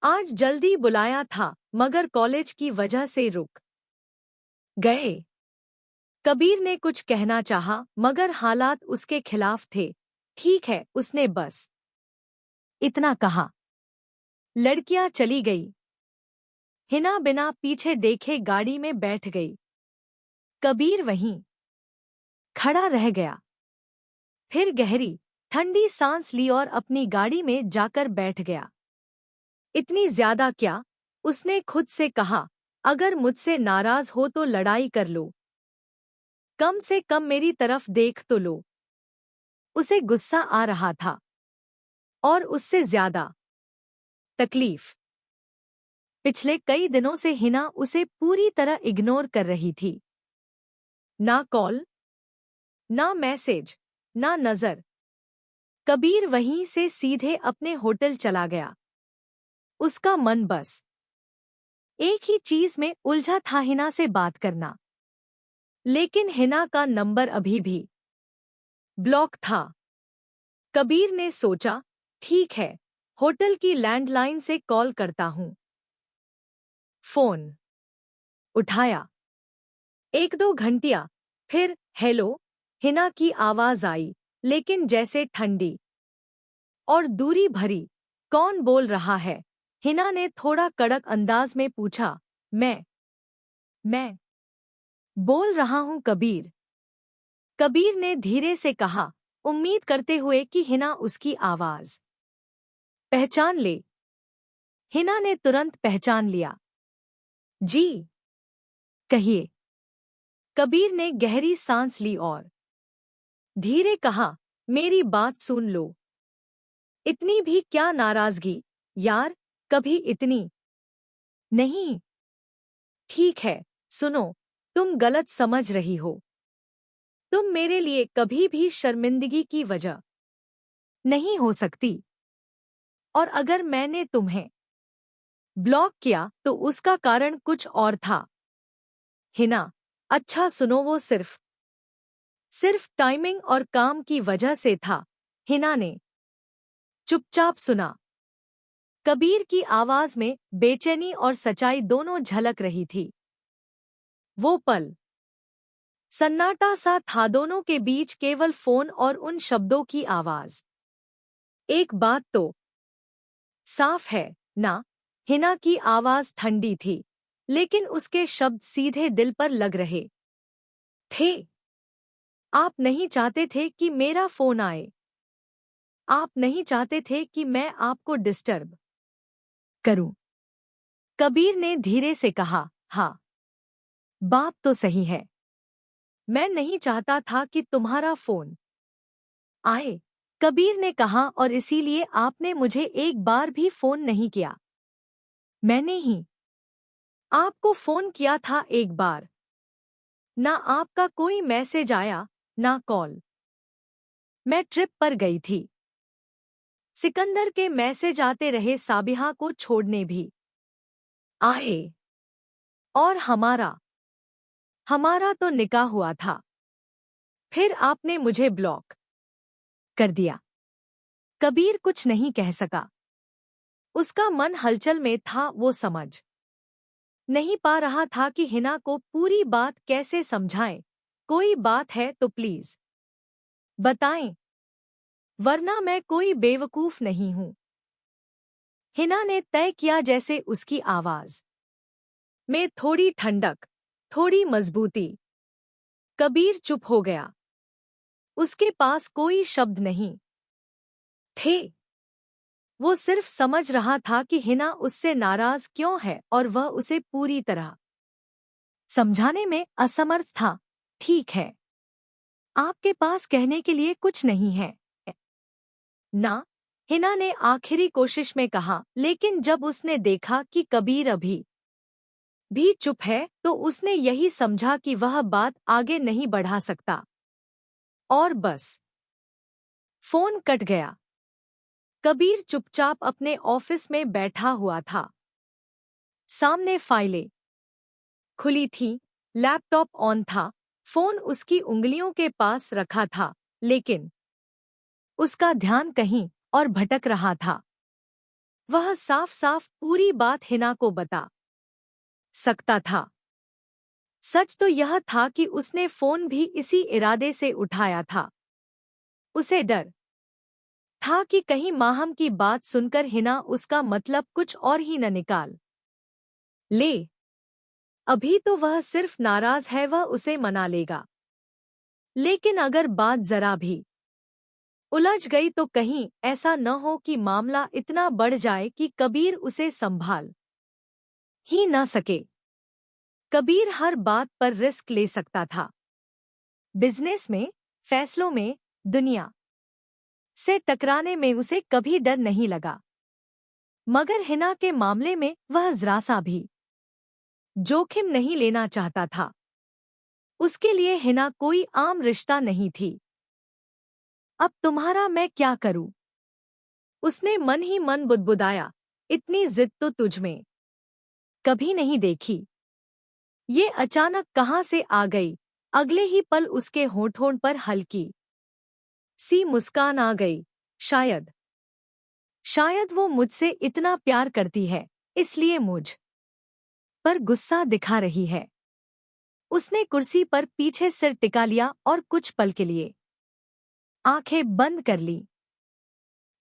आज जल्दी बुलाया था, मगर कॉलेज की वजह से रुक गए। कबीर ने कुछ कहना चाहा, मगर हालात उसके खिलाफ थे। ठीक है, उसने बस इतना कहा। लड़कियां चली गई। हिना बिना पीछे देखे गाड़ी में बैठ गई। कबीर वहीं खड़ा रह गया। फिर गहरी ठंडी सांस ली और अपनी गाड़ी में जाकर बैठ गया। इतनी ज्यादा क्या, उसने खुद से कहा, अगर मुझसे नाराज हो तो लड़ाई कर लो, कम से कम मेरी तरफ देख तो लो। उसे गुस्सा आ रहा था और उससे ज्यादा तकलीफ। पिछले कई दिनों से हिना उसे पूरी तरह इग्नोर कर रही थी। ना कॉल, ना मैसेज, ना नजर। कबीर वहीं से सीधे अपने होटल चला गया। उसका मन बस एक ही चीज में उलझा था, हिना से बात करना। लेकिन हिना का नंबर अभी भी ब्लॉक था। कबीर ने सोचा, ठीक है, होटल की लैंडलाइन से कॉल करता हूं। फोन उठाया। 1-2 घंटिया फिर हेलो, हिना की आवाज आई, लेकिन जैसे ठंडी और दूरी भरी। कौन बोल रहा है? हिना ने थोड़ा कड़क अंदाज में पूछा। मैं बोल रहा हूं कबीर। कबीर ने धीरे से कहा, उम्मीद करते हुए कि हिना उसकी आवाज पहचान ले। हिना ने तुरंत पहचान लिया। जी, कहिए। कबीर ने गहरी सांस ली और धीरे कहा, मेरी बात सुन लो। इतनी भी क्या नाराजगी यार, कभी इतनी नहीं। ठीक है, सुनो, तुम गलत समझ रही हो। तुम मेरे लिए कभी भी शर्मिंदगी की वजह नहीं हो सकती। और अगर मैंने तुम्हें ब्लॉक किया तो उसका कारण कुछ और था। हिना, अच्छा सुनो, वो सिर्फ टाइमिंग और काम की वजह से था। हिना ने चुपचाप सुना। कबीर की आवाज में बेचैनी और सच्चाई दोनों झलक रही थी। वो पल सन्नाटा सा था, दोनों के बीच केवल फोन और उन शब्दों की आवाज। एक बात तो साफ है ना, हिना की आवाज ठंडी थी, लेकिन उसके शब्द सीधे दिल पर लग रहे थे। आप नहीं चाहते थे कि मेरा फोन आए। आप नहीं चाहते थे कि मैं आपको डिस्टर्ब करूं। कबीर ने धीरे से कहा, हाँ, बात तो सही है। मैं नहीं चाहता था कि तुम्हारा फोन आए। कबीर ने कहा, और इसीलिए आपने मुझे एक बार भी फोन नहीं किया। मैंने ही आपको फोन किया था एक बार। ना आपका कोई मैसेज आया, ना कॉल। मैं ट्रिप पर गई थी। सिकंदर के मैसेज आते रहे, साबिहा को छोड़ने भी आए। और हमारा हमारा तो निकाह हुआ था। फिर आपने मुझे ब्लॉक कर दिया। कबीर कुछ नहीं कह सका। उसका मन हलचल में था, वो समझ नहीं पा रहा था कि हिना को पूरी बात कैसे समझाएं। कोई बात है तो प्लीज बताएं, वरना मैं कोई बेवकूफ नहीं हूं। हिना ने तय किया, जैसे उसकी आवाज में थोड़ी ठंडक, थोड़ी मजबूती। कबीर चुप हो गया। उसके पास कोई शब्द नहीं थे। वो सिर्फ समझ रहा था कि हिना उससे नाराज क्यों है, और वह उसे पूरी तरह समझाने में असमर्थ था। ठीक है, आपके पास कहने के लिए कुछ नहीं है ना, हिना ने आखिरी कोशिश में कहा। लेकिन जब उसने देखा कि कबीर अभी भी चुप है, तो उसने यही समझा कि वह बात आगे नहीं बढ़ा सकता। और बस फोन कट गया। कबीर चुपचाप अपने ऑफिस में बैठा हुआ था। सामने फाइलें खुली थीं, लैपटॉप ऑन था, फोन उसकी उंगलियों के पास रखा था, लेकिन उसका ध्यान कहीं और भटक रहा था। वह साफ साफ पूरी बात हिना को बता सकता था। सच तो यह था कि उसने फोन भी इसी इरादे से उठाया था। उसे डर था कि कहीं माहम की बात सुनकर हिना उसका मतलब कुछ और ही न निकाल ले। अभी तो वह सिर्फ नाराज है, वह उसे मना लेगा, लेकिन अगर बात जरा भी उलझ गई तो कहीं ऐसा न हो कि मामला इतना बढ़ जाए कि कबीर उसे संभाल ही न सके। कबीर हर बात पर रिस्क ले सकता था, बिजनेस में, फैसलों में, दुनिया से टकराने में उसे कभी डर नहीं लगा, मगर हिना के मामले में वह जरा सा भी जोखिम नहीं लेना चाहता था। उसके लिए हिना कोई आम रिश्ता नहीं थी। अब तुम्हारा मैं क्या करूं? उसने मन ही मन बुदबुदाया, इतनी जिद तो तुझ में कभी नहीं देखी। ये अचानक कहाँ से आ गई? अगले ही पल उसके होठों पर हल्की सी मुस्कान आ गई। शायद शायद वो मुझसे इतना प्यार करती है, इसलिए मुझ पर गुस्सा दिखा रही है। उसने कुर्सी पर पीछे सिर टिका लिया और कुछ पल के लिए आंखें बंद कर ली।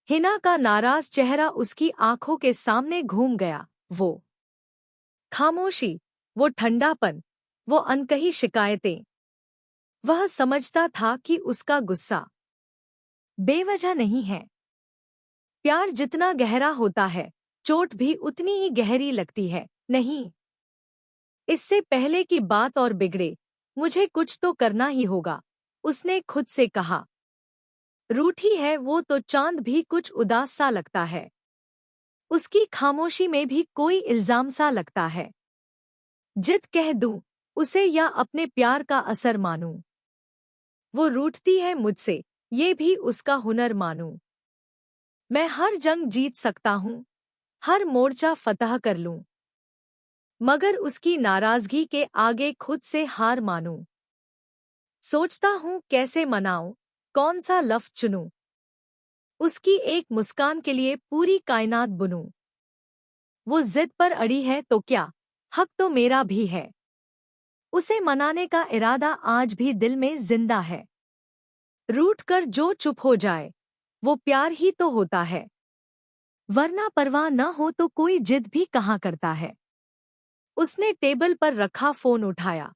हिना का नाराज चेहरा उसकी आंखों के सामने घूम गया। वो खामोशी, वो ठंडापन, वो अनकही शिकायतें। वह समझता था कि उसका गुस्सा बेवजह नहीं है। प्यार जितना गहरा होता है, चोट भी उतनी ही गहरी लगती है। नहीं, इससे पहले की बात और बिगड़े, मुझे कुछ तो करना ही होगा, उसने खुद से कहा। रूठी है वो तो चांद भी कुछ उदास सा लगता है। उसकी खामोशी में भी कोई इल्जाम सा लगता है। जिद कह दूं उसे या अपने प्यार का असर मानूं? वो रूठती है मुझसे, ये भी उसका हुनर मानूं? मैं हर जंग जीत सकता हूँ, हर मोर्चा फतह कर लूं, मगर उसकी नाराजगी के आगे खुद से हार मानूं? सोचता हूँ कैसे मनाऊं, कौन सा लफ्ज़ चुनूं, उसकी एक मुस्कान के लिए पूरी कायनात बुनूं। वो जिद पर अड़ी है तो क्या, हक तो मेरा भी है। उसे मनाने का इरादा आज भी दिल में जिंदा है। रूठ कर जो चुप हो जाए, वो प्यार ही तो होता है, वरना परवाह न हो तो कोई जिद भी कहाँ करता है। उसने टेबल पर रखा फोन उठाया।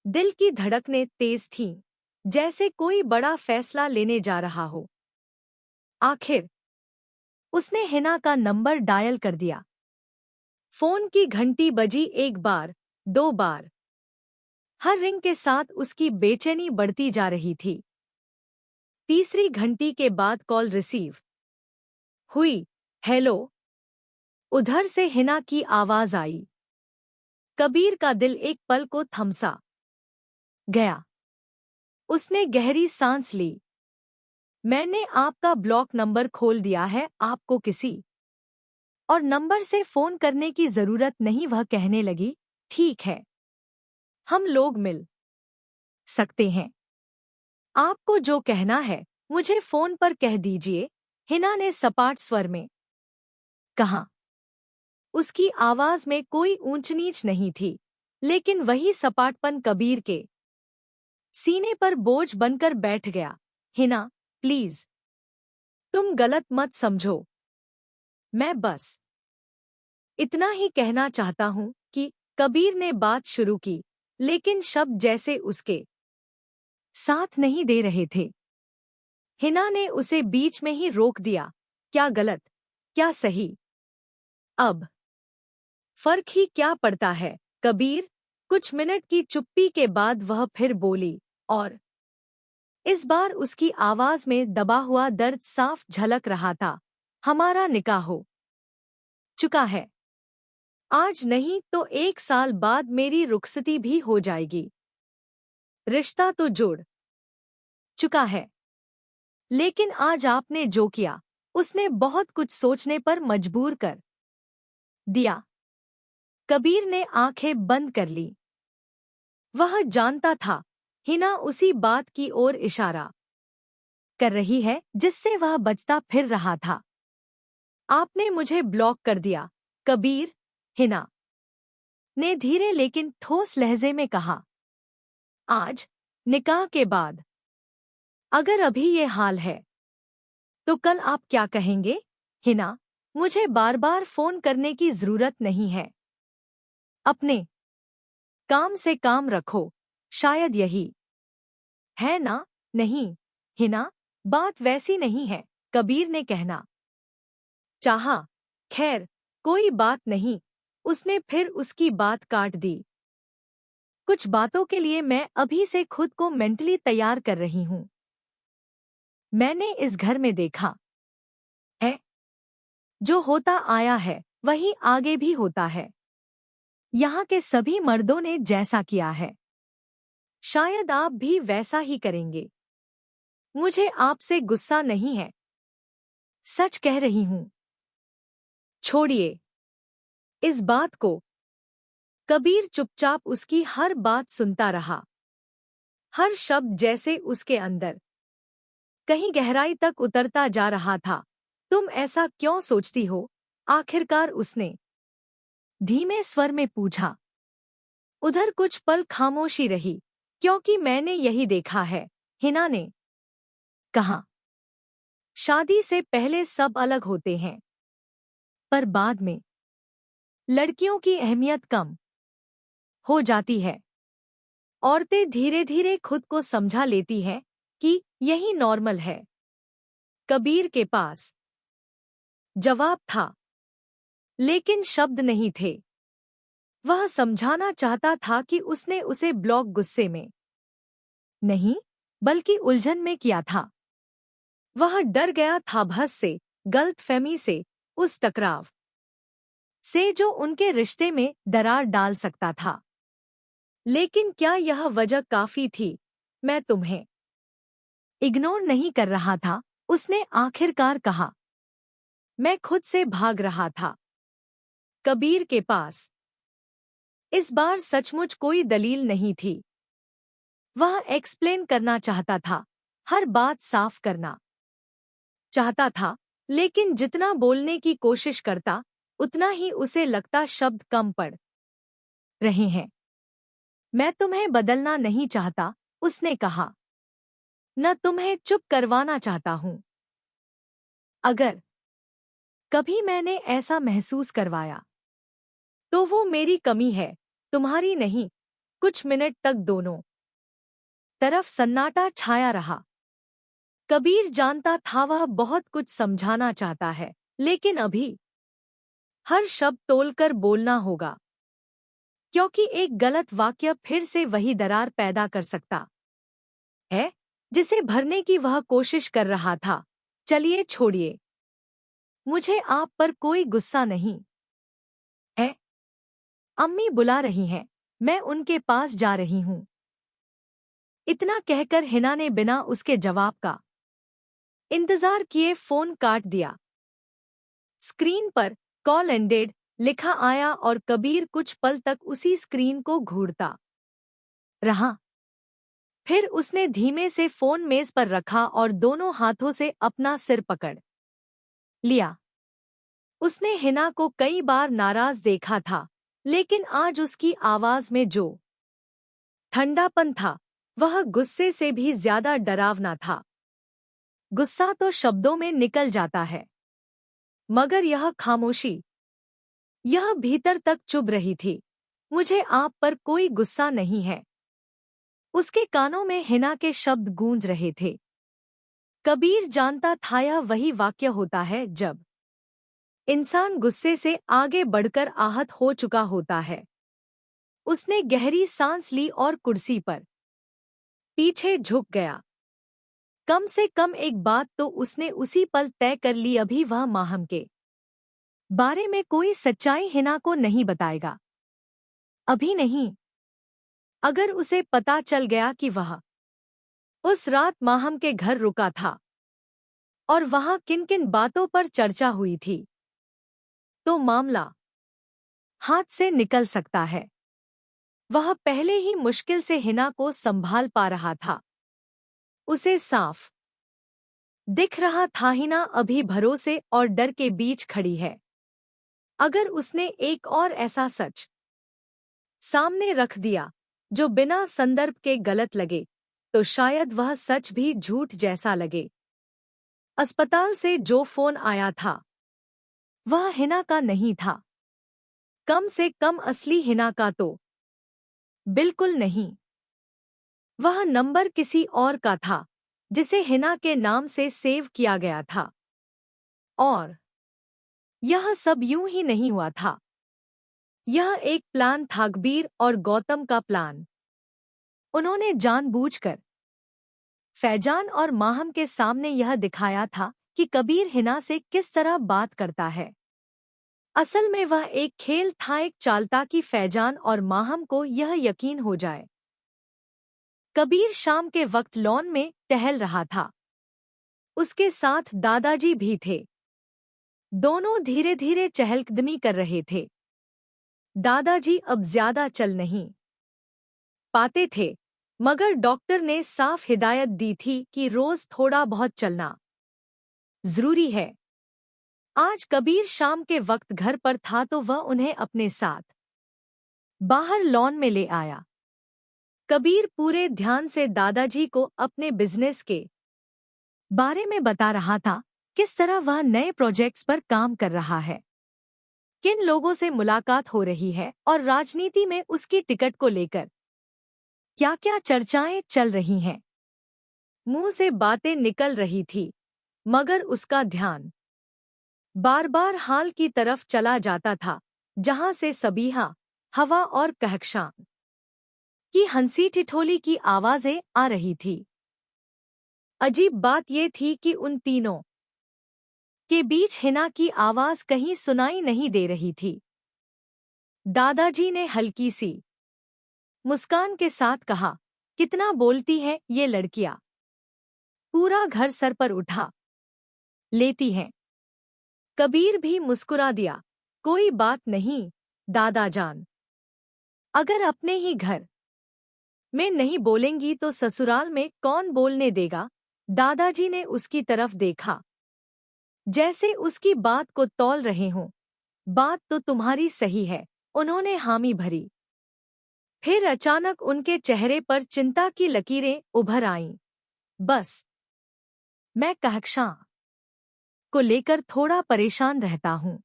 दिल की धड़कनें तेज थीं, जैसे कोई बड़ा फैसला लेने जा रहा हो। आखिर उसने हिना का नंबर डायल कर दिया। फोन की घंटी बजी, एक बार, दो बार। हर रिंग के साथ उसकी बेचैनी बढ़ती जा रही थी। तीसरी घंटी के बाद कॉल रिसीव हुई। हेलो, उधर से हिना की आवाज आई। कबीर का दिल एक पल को थमसा गया। उसने गहरी सांस ली। मैंने आपका ब्लॉक नंबर खोल दिया है, आपको किसी और नंबर से फोन करने की जरूरत नहीं, वह कहने लगी। ठीक है, हम लोग मिल सकते हैं। आपको जो कहना है मुझे फोन पर कह दीजिए, हिना ने सपाट स्वर में कहा। उसकी आवाज में कोई ऊंच नीच नहीं थी, लेकिन वही सपाटपन कबीर के सीने पर बोझ बनकर बैठ गया। हिना, प्लीज, तुम गलत मत समझो। मैं बस इतना ही कहना चाहता हूं कि कबीर ने बात शुरू की, लेकिन शब्द जैसे उसके साथ नहीं दे रहे थे। हिना ने उसे बीच में ही रोक दिया। क्या गलत, क्या सही, अब फर्क ही क्या पड़ता है कबीर? कुछ मिनट की चुप्पी के बाद वह फिर बोली, और इस बार उसकी आवाज में दबा हुआ दर्द साफ झलक रहा था। हमारा निकाह हो चुका है। आज नहीं तो 1 साल बाद मेरी रुखसती भी हो जाएगी। रिश्ता तो जुड़ चुका है, लेकिन आज आपने जो किया, उसने बहुत कुछ सोचने पर मजबूर कर दिया। कबीर ने आंखें बंद कर ली। वह जानता था हिना उसी बात की ओर इशारा कर रही है जिससे वह बचता फिर रहा था। आपने मुझे ब्लॉक कर दिया कबीर, हिना ने धीरे लेकिन ठोस लहजे में कहा। आज, निकाह के बाद, अगर अभी ये हाल है तो कल आप क्या कहेंगे? हिना, मुझे बार बार फोन करने की जरूरत नहीं है। अपने काम से काम रखो, शायद यही है ना? नहीं हिना, बात वैसी नहीं है, कबीर ने कहना चाहा। खैर, कोई बात नहीं। उसने फिर उसकी बात काट दी। कुछ बातों के लिए मैं अभी से खुद को मेंटली तैयार कर रही हूं। मैंने इस घर में देखा है, जो होता आया है वही आगे भी होता है। यहाँ के सभी मर्दों ने जैसा किया है, शायद आप भी वैसा ही करेंगे। मुझे आपसे गुस्सा नहीं है, सच कह रही हूं। छोड़िए इस बात को। कबीर चुपचाप उसकी हर बात सुनता रहा, हर शब्द जैसे उसके अंदर कहीं गहराई तक उतरता जा रहा था। तुम ऐसा क्यों सोचती हो? आखिरकार उसने धीमे स्वर में पूछा। उधर कुछ पल खामोशी रही। क्योंकि मैंने यही देखा है, हिना ने कहा। शादी से पहले सब अलग होते हैं, पर बाद में लड़कियों की अहमियत कम हो जाती है। औरतें धीरे धीरे खुद को समझा लेती हैं कि यही नॉर्मल है। कबीर के पास जवाब था, लेकिन शब्द नहीं थे। वह समझाना चाहता था कि उसने उसे ब्लॉक गुस्से में नहीं, बल्कि उलझन में किया था। वह डर गया था भस से, गलतफहमी से, उस टकराव से जो उनके रिश्ते में दरार डाल सकता था। लेकिन क्या यह वजह काफी थी? मैं तुम्हें इग्नोर नहीं कर रहा था, उसने आखिरकार कहा। मैं खुद से भाग रहा था कबीर के पास। इस बार सचमुच कोई दलील नहीं थी। वह एक्सप्लेन करना चाहता था, हर बात साफ करना चाहता था, लेकिन जितना बोलने की कोशिश करता, उतना ही उसे लगता शब्द कम पड़ रहे हैं। मैं तुम्हें बदलना नहीं चाहता, उसने कहा। न तुम्हें चुप करवाना चाहता हूं। अगर कभी मैंने ऐसा महसूस करवाया, तो वो मेरी कमी है, तुम्हारी नहीं। कुछ मिनट तक दोनों तरफ सन्नाटा छाया रहा। कबीर जानता था वह बहुत कुछ समझाना चाहता है, लेकिन अभी हर शब्द तोलकर बोलना होगा, क्योंकि एक गलत वाक्य फिर से वही दरार पैदा कर सकता है जिसे भरने की वह कोशिश कर रहा था। चलिए छोड़िए, मुझे आप पर कोई गुस्सा नहीं है। अम्मी बुला रही हैं, मैं उनके पास जा रही हूं। इतना कहकर हिना ने बिना उसके जवाब का इंतजार किए फोन काट दिया। स्क्रीन पर कॉल एंडेड लिखा आया और कबीर कुछ पल तक उसी स्क्रीन को घूरता रहा। फिर उसने धीमे से फोन मेज पर रखा और दोनों हाथों से अपना सिर पकड़ लिया। उसने हिना को कई बार नाराज देखा था, लेकिन आज उसकी आवाज में जो ठंडापन था, वह गुस्से से भी ज्यादा डरावना था। गुस्सा तो शब्दों में निकल जाता है, मगर यह खामोशी, यह भीतर तक चुभ रही थी। मुझे आप पर कोई गुस्सा नहीं है। उसके कानों में हिना के शब्द गूंज रहे थे। कबीर जानता था यह वही वाक्य होता है जब इंसान गुस्से से आगे बढ़कर आहत हो चुका होता है। उसने गहरी सांस ली और कुर्सी पर पीछे झुक गया। कम से कम एक बात तो उसने उसी पल तय कर ली, अभी वह माहम के बारे में कोई सच्चाई हिना को नहीं बताएगा। अभी नहीं। अगर उसे पता चल गया कि वह उस रात माहम के घर रुका था और वहां किन किन बातों पर चर्चा हुई थी, तो मामला हाथ से निकल सकता है। वह पहले ही मुश्किल से हिना को संभाल पा रहा था। उसे साफ दिख रहा था हिना अभी भरोसे और डर के बीच खड़ी है। अगर उसने एक और ऐसा सच सामने रख दिया जो बिना संदर्भ के गलत लगे, तो शायद वह सच भी झूठ जैसा लगे। अस्पताल से जो फोन आया था वह हिना का नहीं था। कम से कम असली हिना का तो बिल्कुल नहीं। वह नंबर किसी और का था जिसे हिना के नाम से सेव किया गया था। और यह सब यूं ही नहीं हुआ था। यह एक प्लान था, कबीर और गौतम का प्लान। उन्होंने जानबूझकर फैजान और माहम के सामने यह दिखाया था कि कबीर हिना से किस तरह बात करता है। असल में वह एक खेल था, एक चाल, ताकि फैजान और माहम को यह यकीन हो जाए। कबीर शाम के वक्त लॉन में टहल रहा था। उसके साथ दादाजी भी थे। दोनों धीरे धीरे चहलकदमी कर रहे थे। दादाजी अब ज्यादा चल नहीं पाते थे, मगर डॉक्टर ने साफ हिदायत दी थी कि रोज थोड़ा बहुत चलना जरूरी है। आज कबीर शाम के वक्त घर पर था तो वह उन्हें अपने साथ बाहर लॉन में ले आया। कबीर पूरे ध्यान से दादाजी को अपने बिजनेस के बारे में बता रहा था, किस तरह वह नए प्रोजेक्ट्स पर काम कर रहा है, किन लोगों से मुलाकात हो रही है और राजनीति में उसकी टिकट को लेकर क्या क्या चर्चाएं चल रही हैं। मुंह से बातें निकल रही थी, मगर उसका ध्यान बार बार हाल की तरफ चला जाता था, जहां से सबीहा, हवा और कहकशान की हंसी ठिठोली की आवाजें आ रही थी। अजीब बात यह थी कि उन तीनों के बीच हिना की आवाज कहीं सुनाई नहीं दे रही थी। दादाजी ने हल्की सी मुस्कान के साथ कहा, कितना बोलती है ये लड़कियां, पूरा घर सर पर उठा लेती हैं। कबीर भी मुस्कुरा दिया, कोई बात नहीं दादाजान, अगर अपने ही घर में नहीं बोलेंगी तो ससुराल में कौन बोलने देगा। दादाजी ने उसकी तरफ देखा, जैसे उसकी बात को तौल रहे हों। बात तो तुम्हारी सही है, उन्होंने हामी भरी। फिर अचानक उनके चेहरे पर चिंता की लकीरें उभर आईं। बस मैं कहकशां को लेकर थोड़ा परेशान रहता हूं।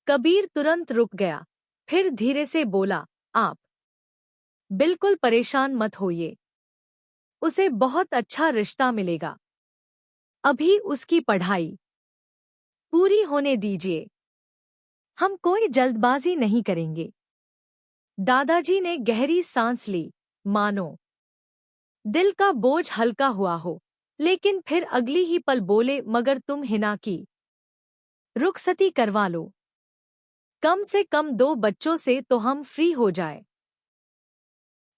कबीर तुरंत रुक गया, फिर धीरे से बोला, आप बिल्कुल परेशान मत होइए, उसे बहुत अच्छा रिश्ता मिलेगा। अभी उसकी पढ़ाई पूरी होने दीजिए, हम कोई जल्दबाजी नहीं करेंगे। दादाजी ने गहरी सांस ली, मानो दिल का बोझ हल्का हुआ हो, लेकिन फिर अगली ही पल बोले, मगर तुम हिना की रुखसती करवा लो, कम से कम 2 बच्चों से तो हम फ्री हो जाए।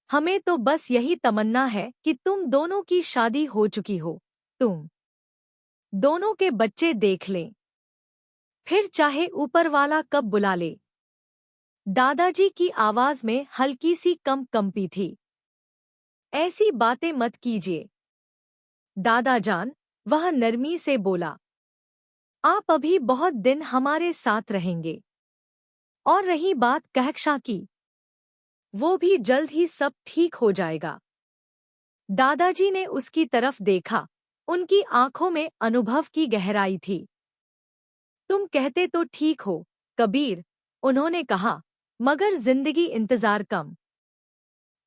हमें तो बस यही तमन्ना है कि तुम दोनों की शादी हो चुकी हो, तुम दोनों के बच्चे देख लें, फिर चाहे ऊपर वाला कब बुला ले। दादाजी की आवाज में हल्की सी कंपी थी। ऐसी बातें मत कीजिए दादाजान, वह नरमी से बोला, आप अभी बहुत दिन हमारे साथ रहेंगे। और रही बात कहकशां की, वो भी जल्द ही सब ठीक हो जाएगा। दादाजी ने उसकी तरफ देखा, उनकी आंखों में अनुभव की गहराई थी। तुम कहते तो ठीक हो कबीर, उन्होंने कहा, मगर जिंदगी इंतजार कम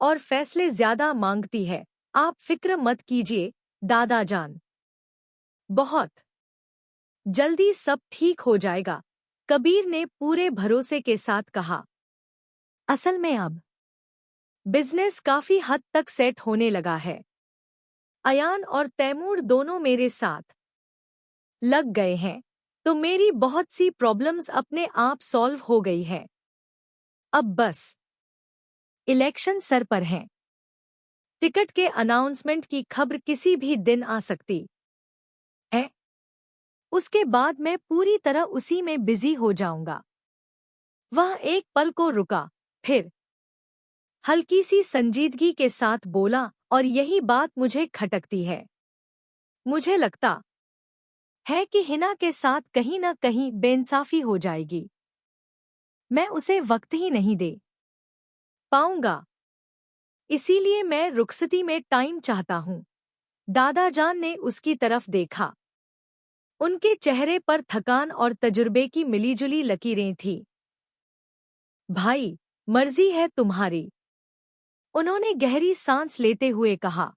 और फैसले ज्यादा मांगती है। आप फिक्र मत कीजिए दादाजान, बहुत जल्दी सब ठीक हो जाएगा। कबीर ने पूरे भरोसे के साथ कहा, असल में अब बिजनेस काफी हद तक सेट होने लगा है। अयान और तैमूर दोनों मेरे साथ लग गए हैं, तो मेरी बहुत सी प्रॉब्लम्स अपने आप सॉल्व हो गई है। अब बस इलेक्शन सर पर हैं। टिकट के अनाउंसमेंट की खबर किसी भी दिन आ सकती है। उसके बाद मैं पूरी तरह उसी में बिजी हो जाऊंगा। वह एक पल को रुका, फिर हल्की सी संजीदगी के साथ बोला, और यही बात मुझे खटकती है। मुझे लगता है कि हिना के साथ कहीं न कहीं बेइंसाफी हो जाएगी। मैं उसे वक्त ही नहीं दे पाऊंगा, इसीलिए मैं रुखसती में टाइम चाहता हूँ। दादाजान ने उसकी तरफ देखा, उनके चेहरे पर थकान और तजुर्बे की मिलीजुली लकीरें थीं। भाई, मर्जी है तुम्हारी, उन्होंने गहरी सांस लेते हुए कहा।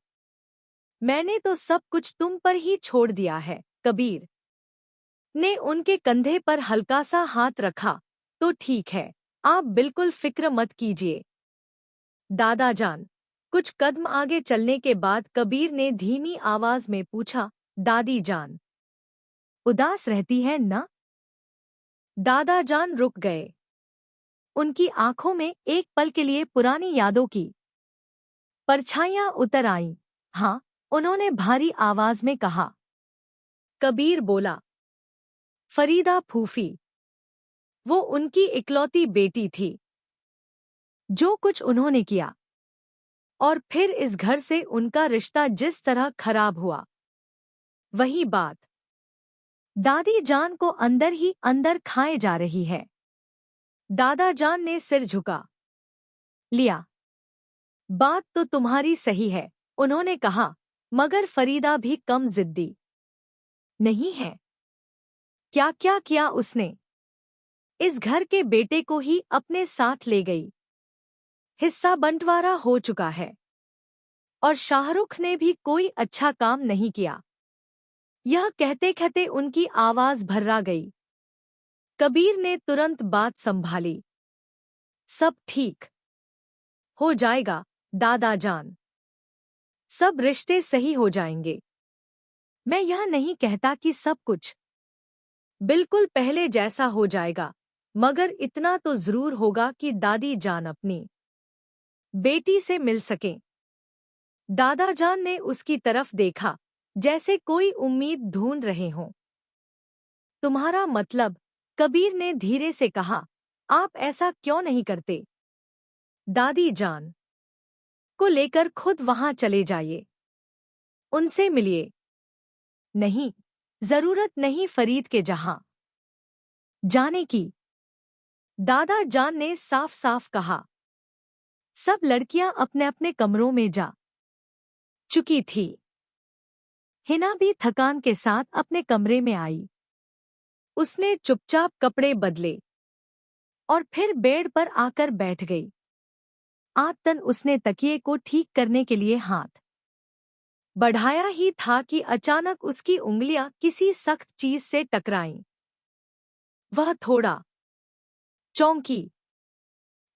मैंने तो सब कुछ तुम पर ही छोड़ दिया है। कबीर ने उनके कंधे पर हल्का सा हाथ रखा। तो ठीक है, आप बिल्कुल फिक्र मत कीजिए दादाजान। कुछ कदम आगे चलने के बाद कबीर ने धीमी आवाज में पूछा, दादी जान उदास रहती है ना? दादाजान रुक गए। उनकी आंखों में एक पल के लिए पुरानी यादों की परछाइयां उतर आईं। हाँ, उन्होंने भारी आवाज में कहा। कबीर बोला, फरीदा फूफी, वो उनकी इकलौती बेटी थी। जो कुछ उन्होंने किया और फिर इस घर से उनका रिश्ता जिस तरह खराब हुआ, वही बात दादी जान को अंदर ही अंदर खाए जा रही है। दादाजान ने सिर झुका लिया। बात तो तुम्हारी सही है, उन्होंने कहा, मगर फरीदा भी कम जिद्दी नहीं है। क्या क्या किया उसने? इस घर के बेटे को ही अपने साथ ले गई। हिस्सा बंटवारा हो चुका है और शाहरुख ने भी कोई अच्छा काम नहीं किया। यह कहते कहते उनकी आवाज भर्रा गई। कबीर ने तुरंत बात संभाली। सब ठीक हो जाएगा दादाजान, सब रिश्ते सही हो जाएंगे। मैं यह नहीं कहता कि सब कुछ बिल्कुल पहले जैसा हो जाएगा, मगर इतना तो जरूर होगा कि दादी जान अपनी बेटी से मिल सकें। दादाजान ने उसकी तरफ देखा, जैसे कोई उम्मीद ढूंढ रहे हों। तुम्हारा मतलब? कबीर ने धीरे से कहा, आप ऐसा क्यों नहीं करते? दादी जान को लेकर खुद वहां चले जाइए, उनसे मिलिए। नहीं, जरूरत नहीं फरीद के जहां जाने की, दादा जान ने साफ साफ कहा। सब लड़कियां अपने अपने कमरों में जा चुकी थी। हिना भी थकान के साथ अपने कमरे में आई। उसने चुपचाप कपड़े बदले और फिर बेड पर आकर बैठ गई। आदतन उसने तकिए को ठीक करने के लिए हाथ बढ़ाया ही था कि अचानक उसकी उंगलियां किसी सख्त चीज से टकराईं। वह थोड़ा चौंकी।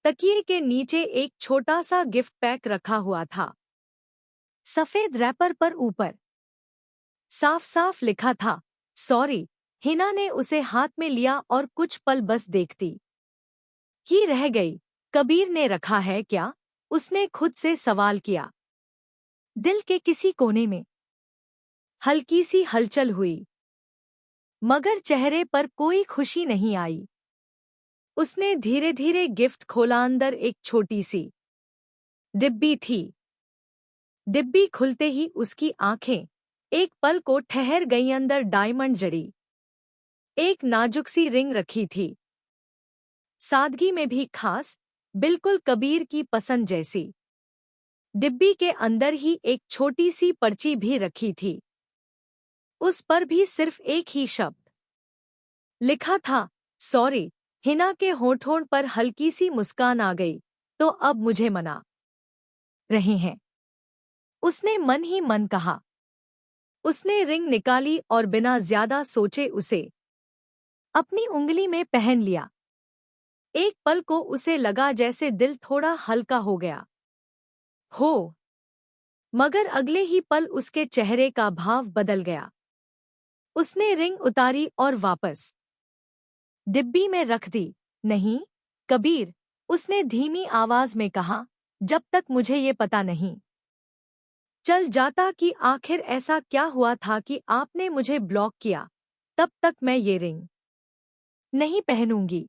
तकिए के नीचे एक छोटा सा गिफ्ट पैक रखा हुआ था। सफेद रैपर पर ऊपर साफ साफ लिखा था, सॉरी। हिना ने उसे हाथ में लिया और कुछ पल बस देखती ही रह गई। कबीर ने रखा है क्या? उसने खुद से सवाल किया। दिल के किसी कोने में हल्की सी हलचल हुई, मगर चेहरे पर कोई खुशी नहीं आई। उसने धीरे धीरे गिफ्ट खोला। अंदर एक छोटी सी डिब्बी थी। डिब्बी खुलते ही उसकी आंखें एक पल को ठहर गईं। अंदर डायमंड जड़ी एक नाजुक सी रिंग रखी थी, सादगी में भी खास, बिल्कुल कबीर की पसंद जैसी। डिब्बी के अंदर ही एक छोटी सी पर्ची भी रखी थी। उस पर भी सिर्फ एक ही शब्द लिखा था, सॉरी। हिना के होठों पर हल्की सी मुस्कान आ गई। तो अब मुझे मना रहे हैं, उसने मन ही मन कहा। उसने रिंग निकाली और बिना ज्यादा सोचे उसे अपनी उंगली में पहन लिया। एक पल को उसे लगा जैसे दिल थोड़ा हल्का हो गया हो, मगर अगले ही पल उसके चेहरे का भाव बदल गया। उसने रिंग उतारी और वापस डिब्बी में रख दी। नहीं कबीर, उसने धीमी आवाज में कहा, जब तक मुझे ये पता नहीं चल जाता कि आखिर ऐसा क्या हुआ था कि आपने मुझे ब्लॉक किया, तब तक मैं ये रिंग नहीं पहनूंगी।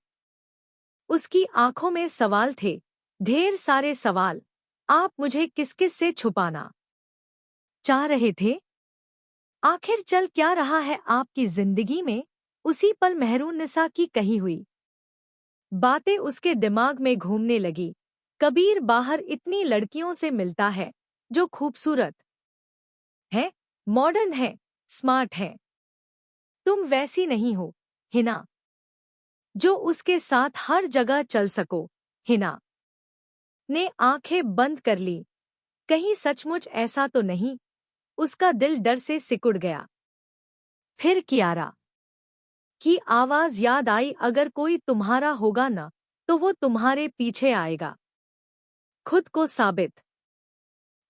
उसकी आंखों में सवाल थे, ढेर सारे सवाल। आप मुझे किस किस से छुपाना चाह रहे थे? आखिर चल क्या रहा है आपकी जिंदगी में? उसी पल मेहरुन्निसा की कही हुई बातें उसके दिमाग में घूमने लगी। कबीर बाहर इतनी लड़कियों से मिलता है जो खूबसूरत है, मॉडर्न है, स्मार्ट है, तुम वैसी नहीं हो, हिना, जो उसके साथ हर जगह चल सको। हिना ने आंखें बंद कर ली। कहीं सचमुच ऐसा तो नहीं? उसका दिल डर से सिकुड़ गया। फिर कियारा की आवाज याद आई, अगर कोई तुम्हारा होगा ना, तो वो तुम्हारे पीछे आएगा, खुद को साबित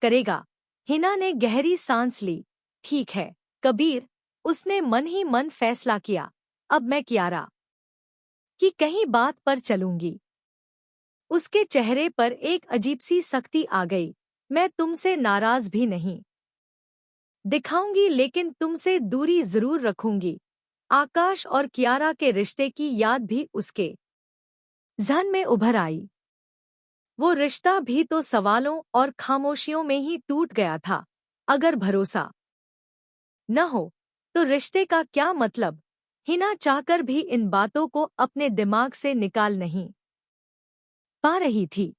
करेगा। हिना ने गहरी सांस ली। ठीक है कबीर, उसने मन ही मन फैसला किया। अब मैं कियारा की कहीं बात पर चलूंगी। उसके चेहरे पर एक अजीब सी सख्ती आ गई। मैं तुमसे नाराज भी नहीं दिखाऊंगी, लेकिन तुमसे दूरी जरूर रखूंगी। आकाश और कियारा के रिश्ते की याद भी उसके जहन में उभर आई। वो रिश्ता भी तो सवालों और खामोशियों में ही टूट गया था। अगर भरोसा न हो तो रिश्ते का क्या मतलब? हिना चाहकर भी इन बातों को अपने दिमाग से निकाल नहीं पा रही थी।